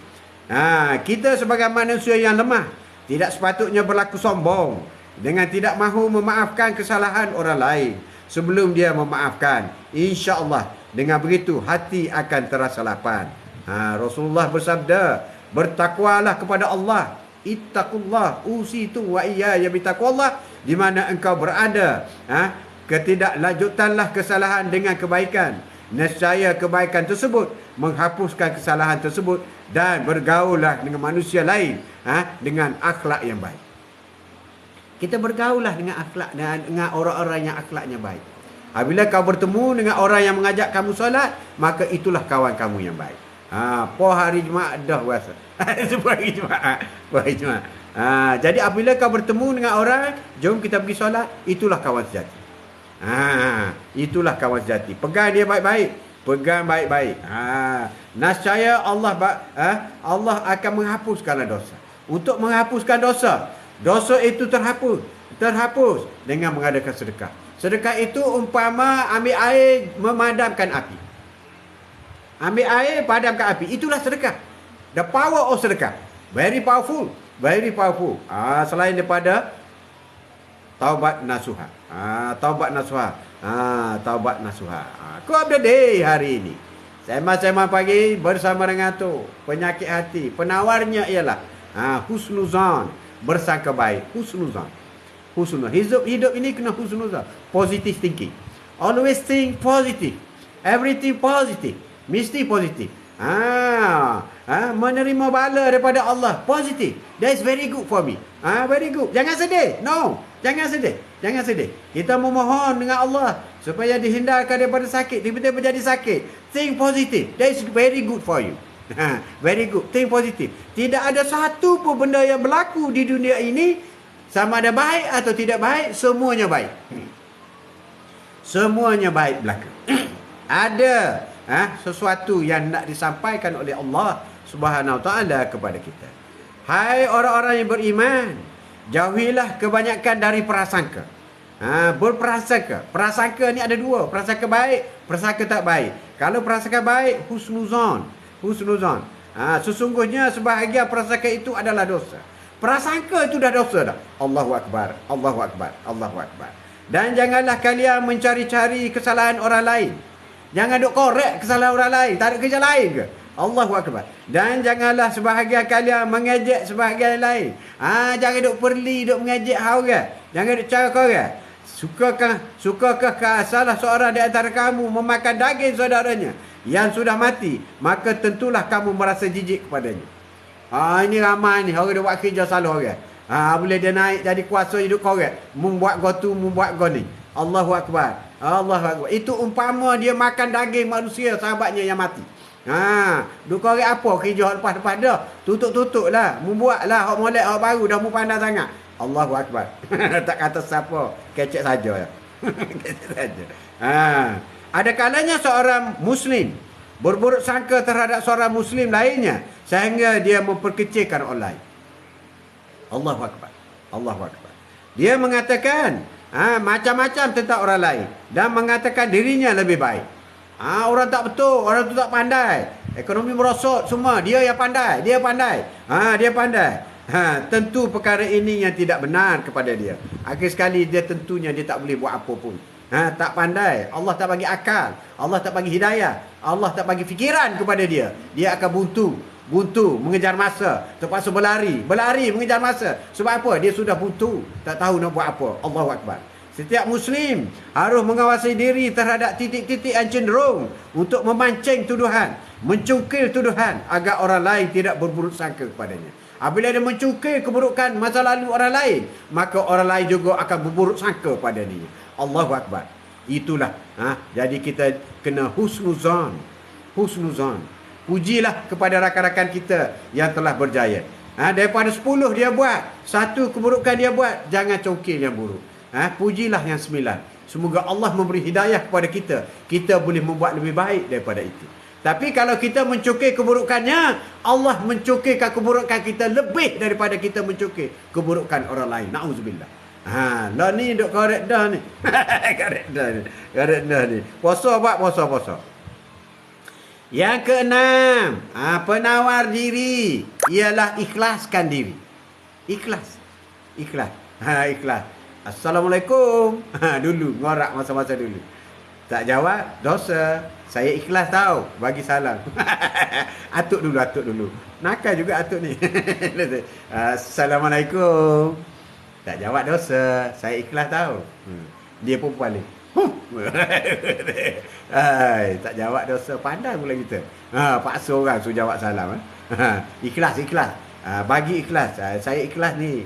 [SPEAKER 1] Kita sebagai manusia yang lemah, tidak sepatutnya berlaku sombong dengan tidak mahu memaafkan kesalahan orang lain sebelum dia memaafkan. InsyaAllah, dengan begitu hati akan terasa lapang. Rasulullah bersabda, bertakwalah kepada Allah. Ittaqullah usitu wa iyaya bitaqwallah. Di mana engkau berada, ketidaklanjutanlah kesalahan dengan kebaikan. Nescaya kebaikan tersebut menghapuskan kesalahan tersebut, dan bergaullah dengan manusia lain dengan akhlak yang baik. Kita bergaullah dengan akhlak, dengan orang-orang yang akhlaknya baik. Apabila kau bertemu dengan orang yang mengajak kamu solat, maka itulah kawan kamu yang baik. Hari Jumaat dah puasa. Semua hari Jumaat. Hari Jumaat. Jadi apabila kau bertemu dengan orang, jom kita pergi solat, itulah kawan sejati. Itulah kawan sejati. Pegang dia baik-baik. Pegang baik-baik. Nascaya Allah akan menghapuskan dosa. Untuk menghapuskan dosa, dosa itu terhapus dengan mengadakan sedekah. Sedekah itu umpama ambil air memadamkan api. Ambil air padamkan api. Itulah sedekah. The power of sedekah. Very powerful. Very powerful. Selain daripada taubat nasuha. Taubat nasuha. Taubat nasuha. Quote of the day hari ini. Sema-sema pagi bersama dengan tu. Penyakit hati. Penawarnya ialah husnuzan. Bersangka baik. Husnuzan. Hidup ini kena husnuzan. Positive thinking. Always think positive. Everything positive. Mesti positif. Menerima bala daripada Allah. Positif. That is very good for me. Very good. Jangan sedih. No. Jangan sedih. Kita memohon dengan Allah supaya dihindarkan daripada sakit. Tiba-tiba menjadi sakit. Think positive. That is very good for you. Very good. Think positive. Tidak ada satu pun benda yang berlaku di dunia ini, sama ada baik atau tidak baik, semuanya baik. Semuanya baik berlaku. Ada sesuatu yang nak disampaikan oleh Allah Subhanahu Wa Taala kepada kita. Hai orang-orang yang beriman, jauhilah kebanyakan dari prasangka. Berprasangka. Prasangka ni ada dua, prasangka baik, prasangka tak baik. Kalau prasangka baik, husnuzan. Sesungguhnya sebahagian prasangka itu adalah dosa. Prasangka itu dah dosa dah. Allahu Akbar. Dan janganlah kalian mencari-cari kesalahan orang lain. Jangan duk korek kesalahan orang lain. Tak ada kerja lain ke? Allahu Akbar. Dan janganlah sebahagian kalian mengejek sebahagian lain. Jangan duk perli, duk mengejek orang. Jangan duk cara korang. Sukakah salah seorang di antara kamu memakan daging saudaranya yang sudah mati, maka tentulah kamu merasa jijik kepadanya. Ini ramai ni orang dia buat kerja salah orang. Boleh dia naik jadi kuasa hidup korang, membuat gotu, membuat goni. Allahu Akbar. Itu umpama dia makan daging manusia sahabatnya yang mati. Duk korang apa kerja lepas-lepas dah. Tutup lah, membuat lah hak molek hak baru dah mu pandai sangat. Allahu Akbar. Tak kata siapa, kecek saja. Kecek saja. Ada kalanya seorang Muslim berburuk sangka terhadap seorang Muslim lainnya sehingga dia memperkecilkan orang lain. Allahu Akbar. Dia mengatakan macam-macam tentang orang lain dan mengatakan dirinya lebih baik. Orang tak betul, orang tu tak pandai. Ekonomi merosot semua, dia yang pandai. Dia pandai. Tentu perkara ini yang tidak benar kepada dia. Akhir sekali dia tentunya dia tak boleh buat apa pun. Tak pandai. Allah tak bagi akal. Allah tak bagi hidayah. Allah tak bagi fikiran kepada dia. Dia akan buntu mengejar masa, terpaksa berlari mengejar masa. Sebab apa? Dia sudah buntu, tak tahu nak buat apa. Allahu Akbar. Setiap Muslim harus mengawasi diri terhadap titik-titik yang cenderung untuk memancing tuduhan, mencungkil tuduhan agar orang lain tidak berburuk sangka kepadanya. Apabila dia mencungkil keburukan masa lalu orang lain, maka orang lain juga akan berburuk sangka pada dia. Allahu Akbar. Itulah. Jadi kita kena husnuzan. Pujilah kepada rakan-rakan kita yang telah berjaya. Daripada 10 dia buat, satu keburukan dia buat, jangan congkil yang buruk. Pujilah yang 9. Semoga Allah memberi hidayah kepada kita. Kita boleh membuat lebih baik daripada itu. Tapi kalau kita mencongkil keburukannya, Allah mencongkilkan keburukan kita lebih daripada kita mencongkil keburukan orang lain. Na'udzubillah. Lah ni duk korek dah ni. Korek dah ni. Puasa. Yang keenam, penawar diri ialah ikhlaskan diri. Ikhlas. Assalamualaikum. Dulu ngorak masa-masa dulu. Tak jawab, dosa. Saya ikhlas tahu, bagi salam. Atuk dulu. Nakal juga atuk ni. Assalamualaikum. Tak jawab, dosa. Saya ikhlas tahu. Dia pun balik. Tak jawab, dosa. Pandai pula kita. Paksa orang suruh jawab salam. Ikhlas. Bagi ikhlas. Saya ikhlas ni.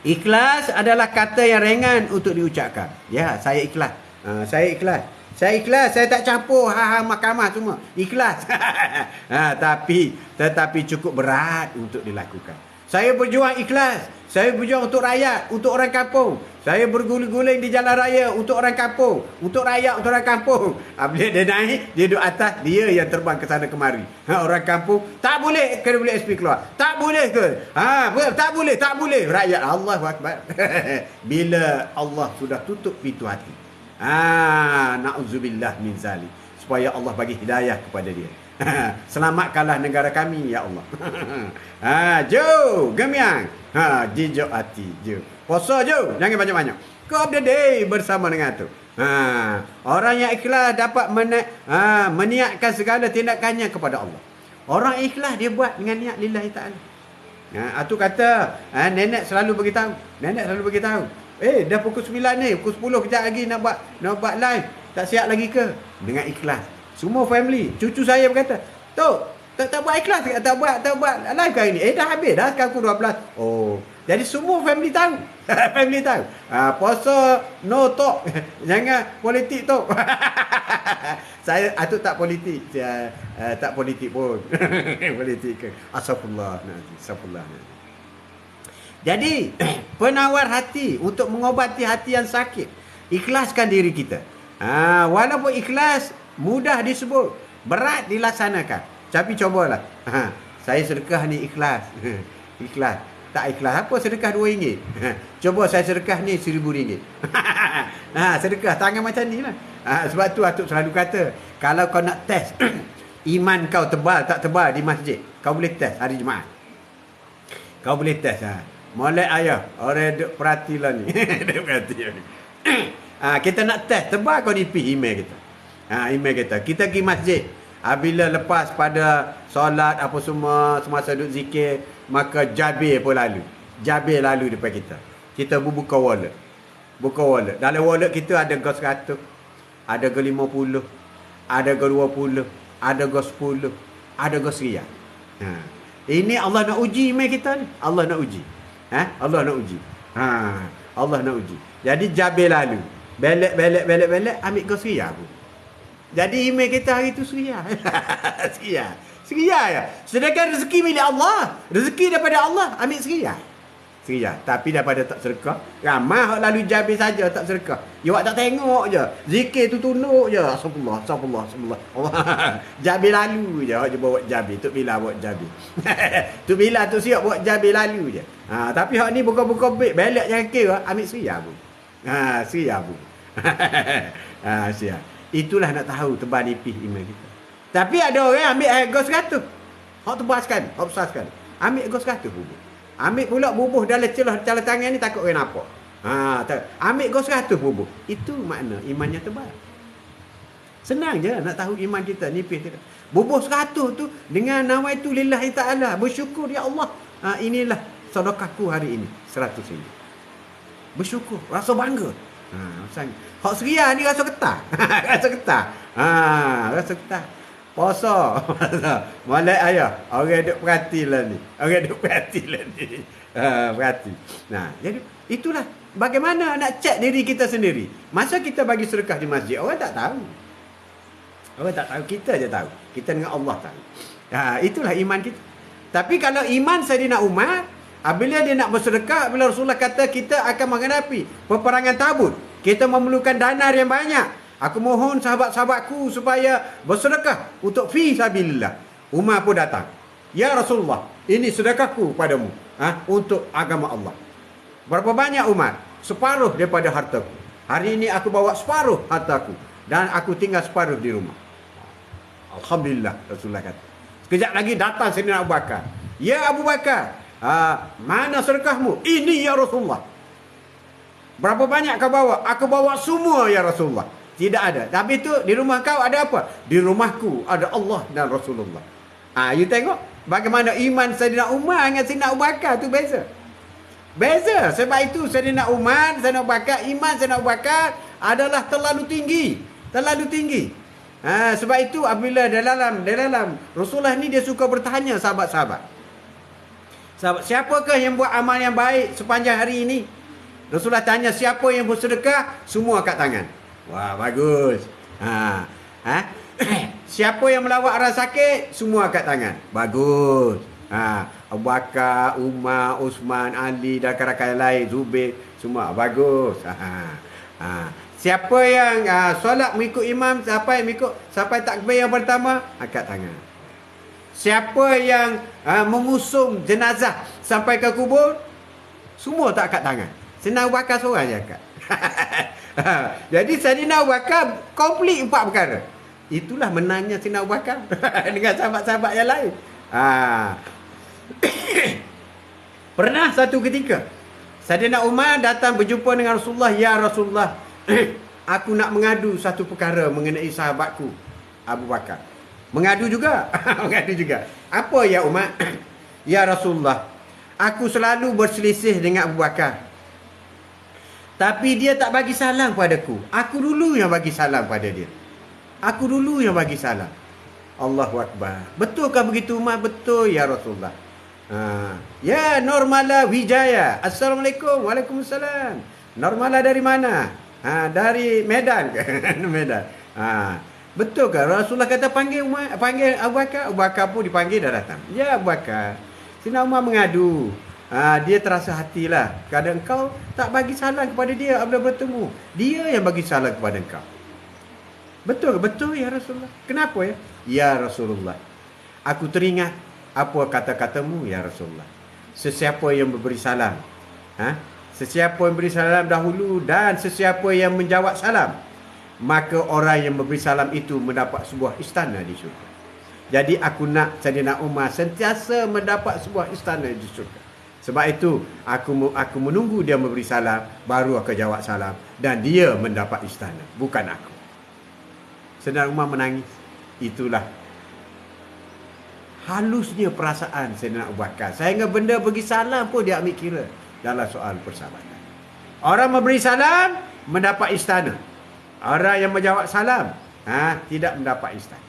[SPEAKER 1] Ikhlas adalah kata yang ringan untuk diucapkan. Ya, saya ikhlas. Saya ikhlas, saya tak campur mahkamah semua. Ikhlas. Tetapi cukup berat untuk dilakukan. Saya berjuang ikhlas. Saya berjuang untuk rakyat, untuk orang kampung. Saya berguling-guling di jalan raya untuk orang kampung, untuk rakyat, untuk orang kampung. Bila dia naik, dia duduk atas, dia yang terbang ke sana kemari. Orang kampung, tak boleh kena boleh SP keluar. Tak boleh ke? Tak boleh. Rakyat, Allahu Akbar. Bila Allah sudah tutup pintu hati. Na'udzubillah min zalik. Supaya Allah bagi hidayah kepada dia. Selamatkanlah negara kami, ya Allah. Jom, gemiang. Jijok hati, jom. Puasa jom, jangan banyak-banyak. Kau the day bersama dengan tu. Orang yang ikhlas dapat meniatkan segala tindakannya kepada Allah. Orang ikhlas dia buat dengan niat lillahi ta'ala. Atu kata, nenek selalu beritahu. Dah pukul 9 ni, pukul 10 kejap lagi nak buat live. Tak siap lagi ke? Dengan ikhlas. Semua family. Cucu saya berkata, Tok, tak buat ikhlas, tak buat live kali ni. Dah habis dah, sekarang pukul 12. Oh, jadi semua family tahu. Family tahu. Puasa no talk. Jangan politik tok. Saya atau tak politik. Tak politik pun. Politik ke. Astagfirullah. Jadi, penawar hati untuk mengobati hati yang sakit. Ikhlaskan diri kita. Walaupun ikhlas mudah disebut, berat dilaksanakan. Tapi cobalah. Saya sedekah ni ikhlas. Ikhlas. Tak ikhlas. Apa sedekah RM2? Coba saya sedekah ni RM1,000. Sedekah tangan macam ni lah. Sebab tu Atuk selalu kata, kalau kau nak test iman kau tebal tak tebal di masjid, kau boleh test hari Jumaat. Kau boleh test. Molek ayah, orang duk perhati lah ni. Duk perhati lah ni. Kita nak test tebal kau nipis email kita. Email kita. Kita pergi masjid. Bila lepas pada solat apa semasa duduk zikir, maka Jabir pun lalu. Jabir lalu depan kita. Kita buka wallet. Dalam wallet kita ada go 100, ada go 50, ada go 20, ada go 10, ada go 1,000. Ini Allah nak uji email kita ni. Allah nak uji. Allah nak uji. Jadi Jabir lalu. Belek ambil go 1,000 pun. Jadi email kita hari tu Seria ya. Sedangkan rezeki milik Allah. Rezeki daripada Allah, ambil Seria. Tapi daripada tak sedekah, ramai hak lalu Jabir saja tak sedekah. You tak tengok je. Zikir tu tunduk je. Astagfirullah. Jabir lalu je. Hak je bawa Jabir. Tok Bila bawa Jabir. Tok Bila tu siap bawa Jabir lalu je. Tapi hak ni buka-buka belak jangan kira, ambil Seria pun. Seria pun. Seria. Itulah nak tahu tebal nipis iman kita. Tapi ada orang ambil air gos 100. Hak tebal sekali, hak besar sekali. Ambil gos 100 bubuh. Ambil pula bubuh dalam celah tangan ni takut orang nampak. Ambil gos 100 bubuh. Itu makna imannya tebal. Senang je nak tahu iman kita nipis kita. Bubuh 100 tu dengan nawaitu lillahi ta'ala. Bersyukur ya Allah. Inilah sedekahku hari ini. 100 ini. Bersyukur, rasa bangga. Hak Seria ni rasa getah. Rasa getah. Puasa. Molek ayah. Orang duk perhati lah ni. Perhati. Jadi itulah bagaimana nak cek diri kita sendiri. Masa kita bagi sedekah di masjid, orang tak tahu. Kita je tahu. Kita dengan Allah tahu. Itulah iman kita. Tapi kalau iman Sayyidina Umar, bila dia nak bersedekah, bila Rasulullah kata kita akan menghadapi peperangan Tabuk, kita memerlukan dana yang banyak. Aku mohon sahabat-sahabatku supaya bersedekah untuk fi sabilillah. Umar pun datang. Ya Rasulullah, ini sedekahku padamu untuk agama Allah. Berapa banyak Umar? Separuh daripada hartaku. Hari ini aku bawa separuh hartaku dan aku tinggal separuh di rumah. Alhamdulillah, Rasulullah kata. Sekejap lagi datang Sayyidina Abu Bakar. Ya Abu Bakar, mana sedekahmu? Ini ya Rasulullah. Berapa banyak kau bawa? Aku bawa semua ya Rasulullah. Tidak ada. Tapi tu di rumah kau ada apa? Di rumahku ada Allah dan Rasulullah. You tengok bagaimana iman Sayyidina Umar dengan Sayyidina Abu Bakar tu beza. Sebab itu Sayyidina Umar, Sayyidina Abu Bakar, iman Sayyidina Abu Bakar adalah terlalu tinggi. Sebab itu apabila dalam Rasulullah ni dia suka bertanya sahabat-sahabat. Siapakah yang buat amal yang baik sepanjang hari ini? Rasulullah tanya siapa yang bersedekah, semua angkat tangan. Wah, bagus. Ha. Ha? Siapa yang melawat orang sakit, semua angkat tangan. Bagus. Ha. Abu Bakar, Umar, Osman, Ali dan rakan-rakan lain, Zubir, semua bagus. Ha. Ha. Siapa yang solat mengikut imam sampai takbir yang pertama, angkat tangan. Siapa yang mengusung jenazah sampai ke kubur, semua tak angkat tangan. Sayyidina Abu Bakar seorang je angkat. Jadi Sayyidina Abu Bakar komplit 4 perkara. Itulah menangnya Sayyidina Abu Bakar dengan sahabat-sahabat yang lain. Pernah satu ketika Sayyidina Umar datang berjumpa dengan Rasulullah. Ya Rasulullah, aku nak mengadu satu perkara mengenai sahabatku Abu Bakar. Mengadu juga. Mengadu juga. Apa ya Umar? Ya Rasulullah, aku selalu berselisih dengan Abu Bakar, tapi dia tak bagi salam padaku. Aku dulu yang bagi salam pada dia. Aku dulu yang bagi salam. Allahu Akbar. Betulkah begitu Umar? Betul ya Rasulullah. Ya Normala Wijaya. Assalamualaikum. Waalaikumsalam. Normala dari mana? Dari Medan. Medan. Betul ke? Rasulullah kata panggil Abu Bakar. Abu Bakar pun dipanggil, dah datang. Ya Abu Bakar, Sayyidina Umar mengadu. Dia terasa hatilah kerana engkau tak bagi salam kepada dia apabila bertemu. Dia yang bagi salam kepada engkau. Betul ke? Betul ya Rasulullah. Kenapa ya? Ya Rasulullah, aku teringat apa kata-katamu ya Rasulullah. Sesiapa yang memberi salam, sesiapa yang beri salam dahulu dan sesiapa yang menjawab salam, maka orang yang memberi salam itu mendapat sebuah istana di syurga. Jadi aku nak Sayyidina Umar sentiasa mendapat sebuah istana di syurga. Sebab itu aku menunggu dia memberi salam, baru aku jawab salam, dan dia mendapat istana, bukan aku. Sayyidina Umar menangis. Itulah halusnya perasaan Sayyidina Abu Bakar. Sehingga benda bagi salam pun dia ambil kira dalam soal persahabatan. Orang memberi salam mendapat istana. Orang yang menjawab salam tidak mendapat istana,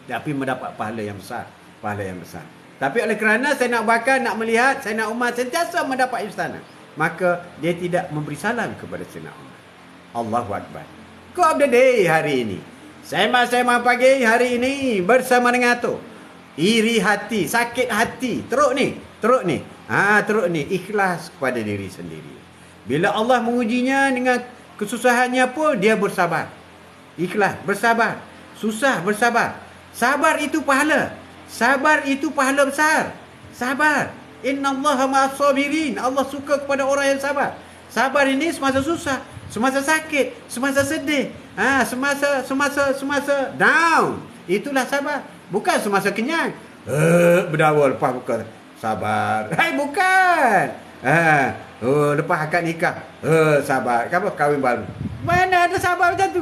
[SPEAKER 1] tapi mendapat pahala yang besar. Pahala yang besar. Tapi oleh kerana Sayyidina Abu Bakar nak melihat Sayyidina Umar sentiasa mendapat istana, maka dia tidak memberi salam kepada Sayyidina Umar. Allahu Akbar. Kau ada day hari ini. Saya pagi hari ini bersama dengan tu. Iri hati, sakit hati, teruk ni. Teruk ni ikhlas kepada diri sendiri. Bila Allah mengujinya dengan kesusahannya pun dia bersabar. Ikhlas, bersabar. Susah, bersabar. Sabar itu pahala. Sabar itu pahala besar. Sabar. Innallaha ma'as sabirin. Allah suka kepada orang yang sabar. Sabar ini semasa susah, semasa sakit, semasa sedih, semasa down. Itulah sabar. Bukan semasa kenyang. Berdawa lepas buka sabar. Bukan. Lepas akad nikah, sabar. Apa kahwin baru? Mana ada sabar macam tu?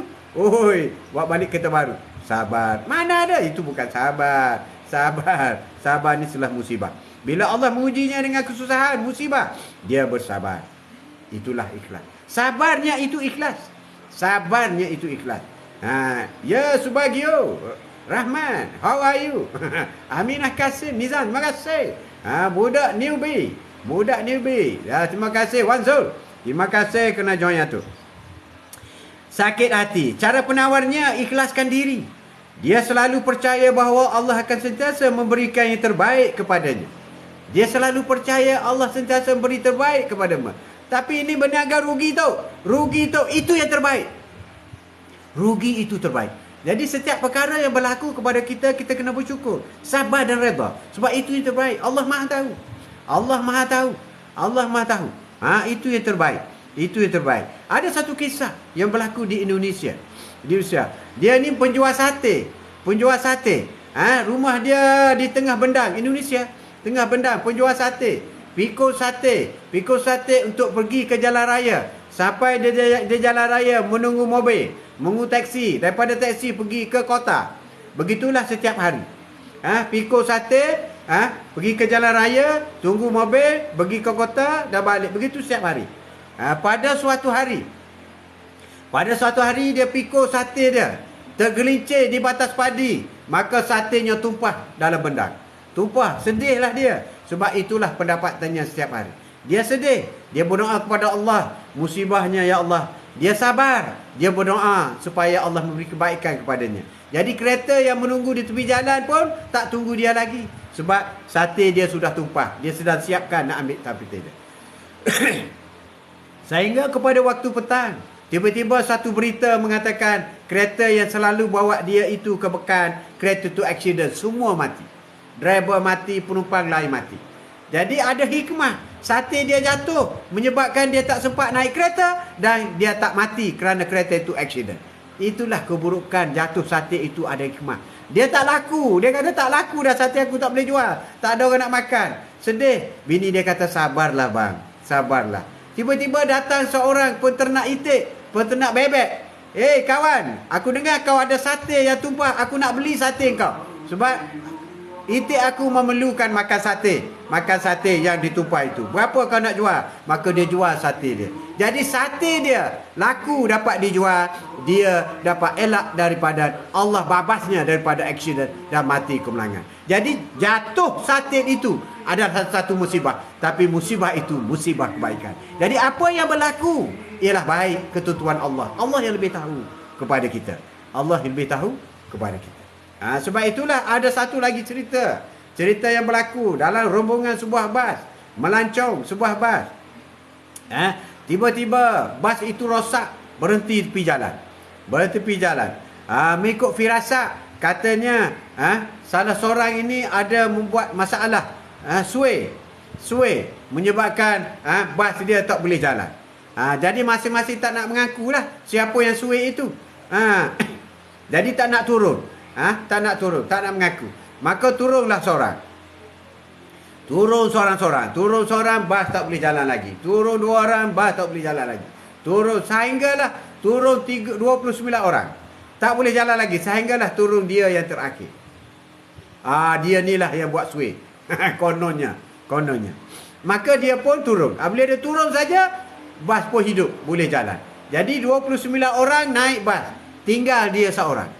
[SPEAKER 1] Buat balik kereta baru. Sabar. Mana ada? Itu bukan sabar. Sabar ni setelah musibah. Bila Allah mengujinya dengan kesusahan, musibah, dia bersabar. Itulah ikhlas. Sabarnya itu ikhlas. Sabarnya itu ikhlas. Ya Subagio Rahman, how are you? Aminah Kasim Nizam, terima kasih. Budak newbie. Terima kasih Wanzul. Terima kasih kena join tu. Sakit hati. Cara penawarnya ikhlaskan diri. Dia selalu percaya bahawa Allah akan sentiasa memberikan yang terbaik kepadanya. Dia selalu percaya Allah sentiasa memberi terbaik kepadanya. Tapi ini berniaga rugi tau. Itu yang terbaik. Rugi itu terbaik. Jadi setiap perkara yang berlaku kepada kita, kita kena bersyukur. Sabar dan redha. Sebab itu yang terbaik. Allah Maha tahu. Itu yang terbaik. Ada satu kisah yang berlaku di Indonesia. Dia ni penjual sate. Rumah dia di tengah bendang Indonesia. Tengah bendang, penjual sate. Pikul sate untuk pergi ke jalan raya. Sampai dia jalan raya menunggu mobil, menunggu taksi, daripada taksi pergi ke kota. Begitulah setiap hari. Pikul sate, pergi ke jalan raya, tunggu mobil, pergi ke kota, dah balik. Begitu setiap hari. Pada suatu hari dia pikul sate dia, tergelincir di batas padi, maka satenya tumpah dalam bendang. Tumpah, sedihlah dia. Sebab itulah pendapatannya setiap hari. Dia sedih. Dia berdoa kepada Allah. Musibahnya, ya Allah, dia sabar, dia berdoa supaya Allah memberi kebaikan kepadanya. Jadi kereta yang menunggu di tepi jalan pun tak tunggu dia lagi, sebab sate dia sudah tumpah, dia sedang siapkan nak ambil sate dia. Sehingga kepada waktu petang, tiba-tiba satu berita mengatakan kereta yang selalu bawa dia itu ke Pekan, kereta tu accident, semua mati. Driver mati, penumpang lain mati. Jadi ada hikmah. Sate dia jatuh menyebabkan dia tak sempat naik kereta dan dia tak mati kerana kereta itu accident. Itulah keburukan jatuh sate itu, ada hikmah. Dia tak laku. Dia kata tak laku dah, sate aku tak boleh jual. Tak ada orang nak makan. Sedih. Bini dia kata sabarlah bang, sabarlah. Tiba-tiba datang seorang peternak itik, peternak bebek. Kawan, aku dengar kau ada sate yang tumpah, aku nak beli sate kau. Sebab itik aku memerlukan makan sate yang ditumpah itu. Berapa kau nak jual? Maka dia jual sate dia. Jadi sate dia laku, dapat dijual, dia dapat elak daripada Allah babasnya daripada accident dan mati kemenangan. Jadi jatuh sate itu adalah satu musibah, tapi musibah itu musibah kebaikan. Jadi apa yang berlaku ialah baik ketentuan Allah. Allah yang lebih tahu kepada kita. Allah yang lebih tahu kepada kita. Sebab itulah ada satu lagi cerita. Cerita yang berlaku dalam rombongan sebuah bas, melancong sebuah bas. Tiba-tiba bas itu rosak, berhenti tepi jalan. Mengikut firasat, katanya salah seorang ini ada membuat masalah, sway menyebabkan bas dia tak boleh jalan. Jadi masing-masing tak nak mengakulah siapa yang sway itu. Jadi tak nak turun. Tak nak mengaku. Maka turunlah seorang. Turun seorang, bas tak boleh jalan lagi. Turun dua orang, bas tak boleh jalan lagi. Sehinggalah turun 29 orang. Tak boleh jalan lagi. Sehinggalah turun dia yang terakhir. Dia ni lah yang buat sway. Kononnya. Maka dia pun turun. Bila dia turun saja, bas pun hidup, boleh jalan. Jadi 29 orang naik bas. Tinggal dia seorang.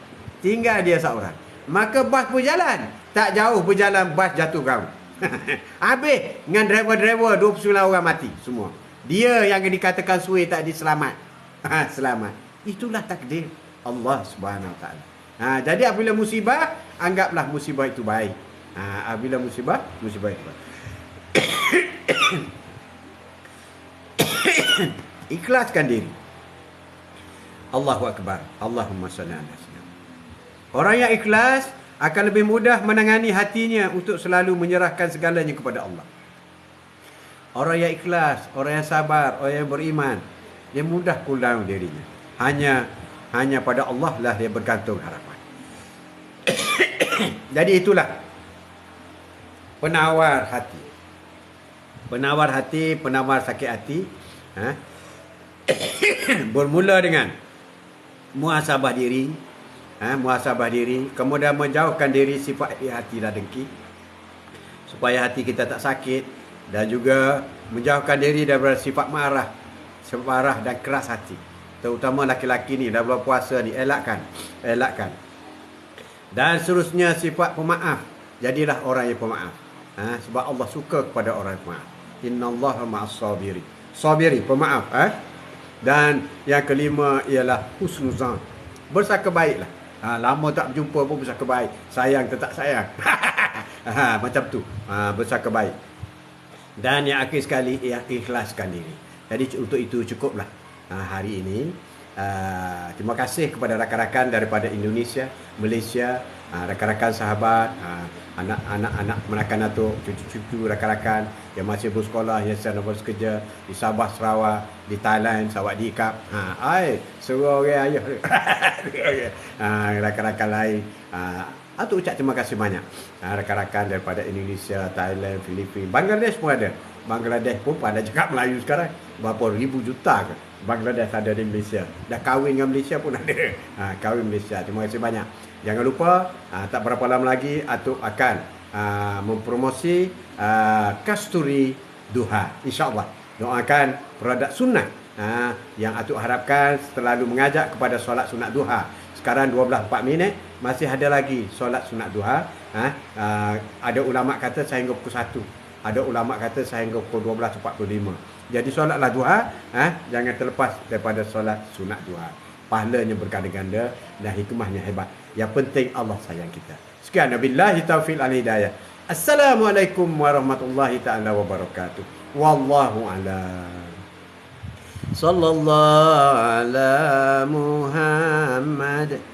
[SPEAKER 1] Maka bas pun jalan. Tak jauh berjalan, bas jatuh ground. Habis dengan driver-driver 29 orang mati semua. Dia yang dikatakan sway tadi selamat. Selamat. Itulah takdir Allah Subhanahu Wa Taala. Jadi apabila musibah, anggaplah musibah itu baik. Apabila musibah itu baik. Ikhlaskan diri. Allahu Akbar. Allahumma salli ala sayyidina. Orang yang ikhlas akan lebih mudah menangani hatinya untuk selalu menyerahkan segalanya kepada Allah. Orang yang ikhlas, orang yang sabar, orang yang beriman, dia mudah cool down dirinya. Hanya pada Allah lah dia bergantung harapan. Jadi itulah penawar hati, penawar sakit hati. Bermula dengan muhasabah diri. Kemudian menjauhkan diri sifat hati dan dengki, supaya hati kita tak sakit, dan juga menjauhkan diri daripada sifat marah dan keras hati. Terutama laki-laki ni, dah bulan puasa ni, elakkan. Dan seterusnya sifat pemaaf. Jadilah orang yang pemaaf. Sebab Allah suka kepada orang yang pemaaf. Innallaha ma'as sabiri, pemaaf. Dan yang kelima ialah husnuzan, bersangka baiklah. Lama tak berjumpa pun bersangka baik. Sayang tetap sayang. Macam tu. Bersangka baik. Dan yang akhir sekali ialah ikhlaskan diri. Jadi untuk itu cukuplah hari ini. Terima kasih kepada rakan-rakan daripada Indonesia, Malaysia, rakan-rakan sahabat, anak-anak menakan atuk, cucu-cucu rakan-rakan yang masih bersekolah, yang sedang bekerja di Sabah, Sarawak, di Thailand, Sarawak di Kap. Suruh orang ayah. Rakan-rakan lain. Atuk ucap terima kasih banyak. Rakan-rakan daripada Indonesia, Thailand, Filipina, Bangladesh pun ada. Bangladesh pun pada cakap Melayu sekarang. Berapa ribu juta ke Bangladesh ada di Malaysia. Dah kahwin dengan Malaysia pun ada. Kahwin Malaysia. Terima kasih banyak. Jangan lupa, tak berapa lama lagi atuk akan mempromosi Kasturi Duha. InsyaAllah. Doakan produk sunnah yang atuk harapkan selalu mengajak kepada solat sunat duha. Sekarang 12:04 minit, masih ada lagi solat sunat duha. Ada ulama kata sehingga pukul 1. Ada ulama kata sehingga pukul 12.45. Jadi solatlah duha, jangan terlepas daripada solat sunat duha. Pahalanya berganda-ganda dan hikmahnya hebat. Yang penting Allah sayang kita. Sekian, wabillahi taufiq wal hidayah. Assalamualaikum warahmatullahi taala wabarakatuh. Wallahu a'lam. Sallallahu ala Muhammad.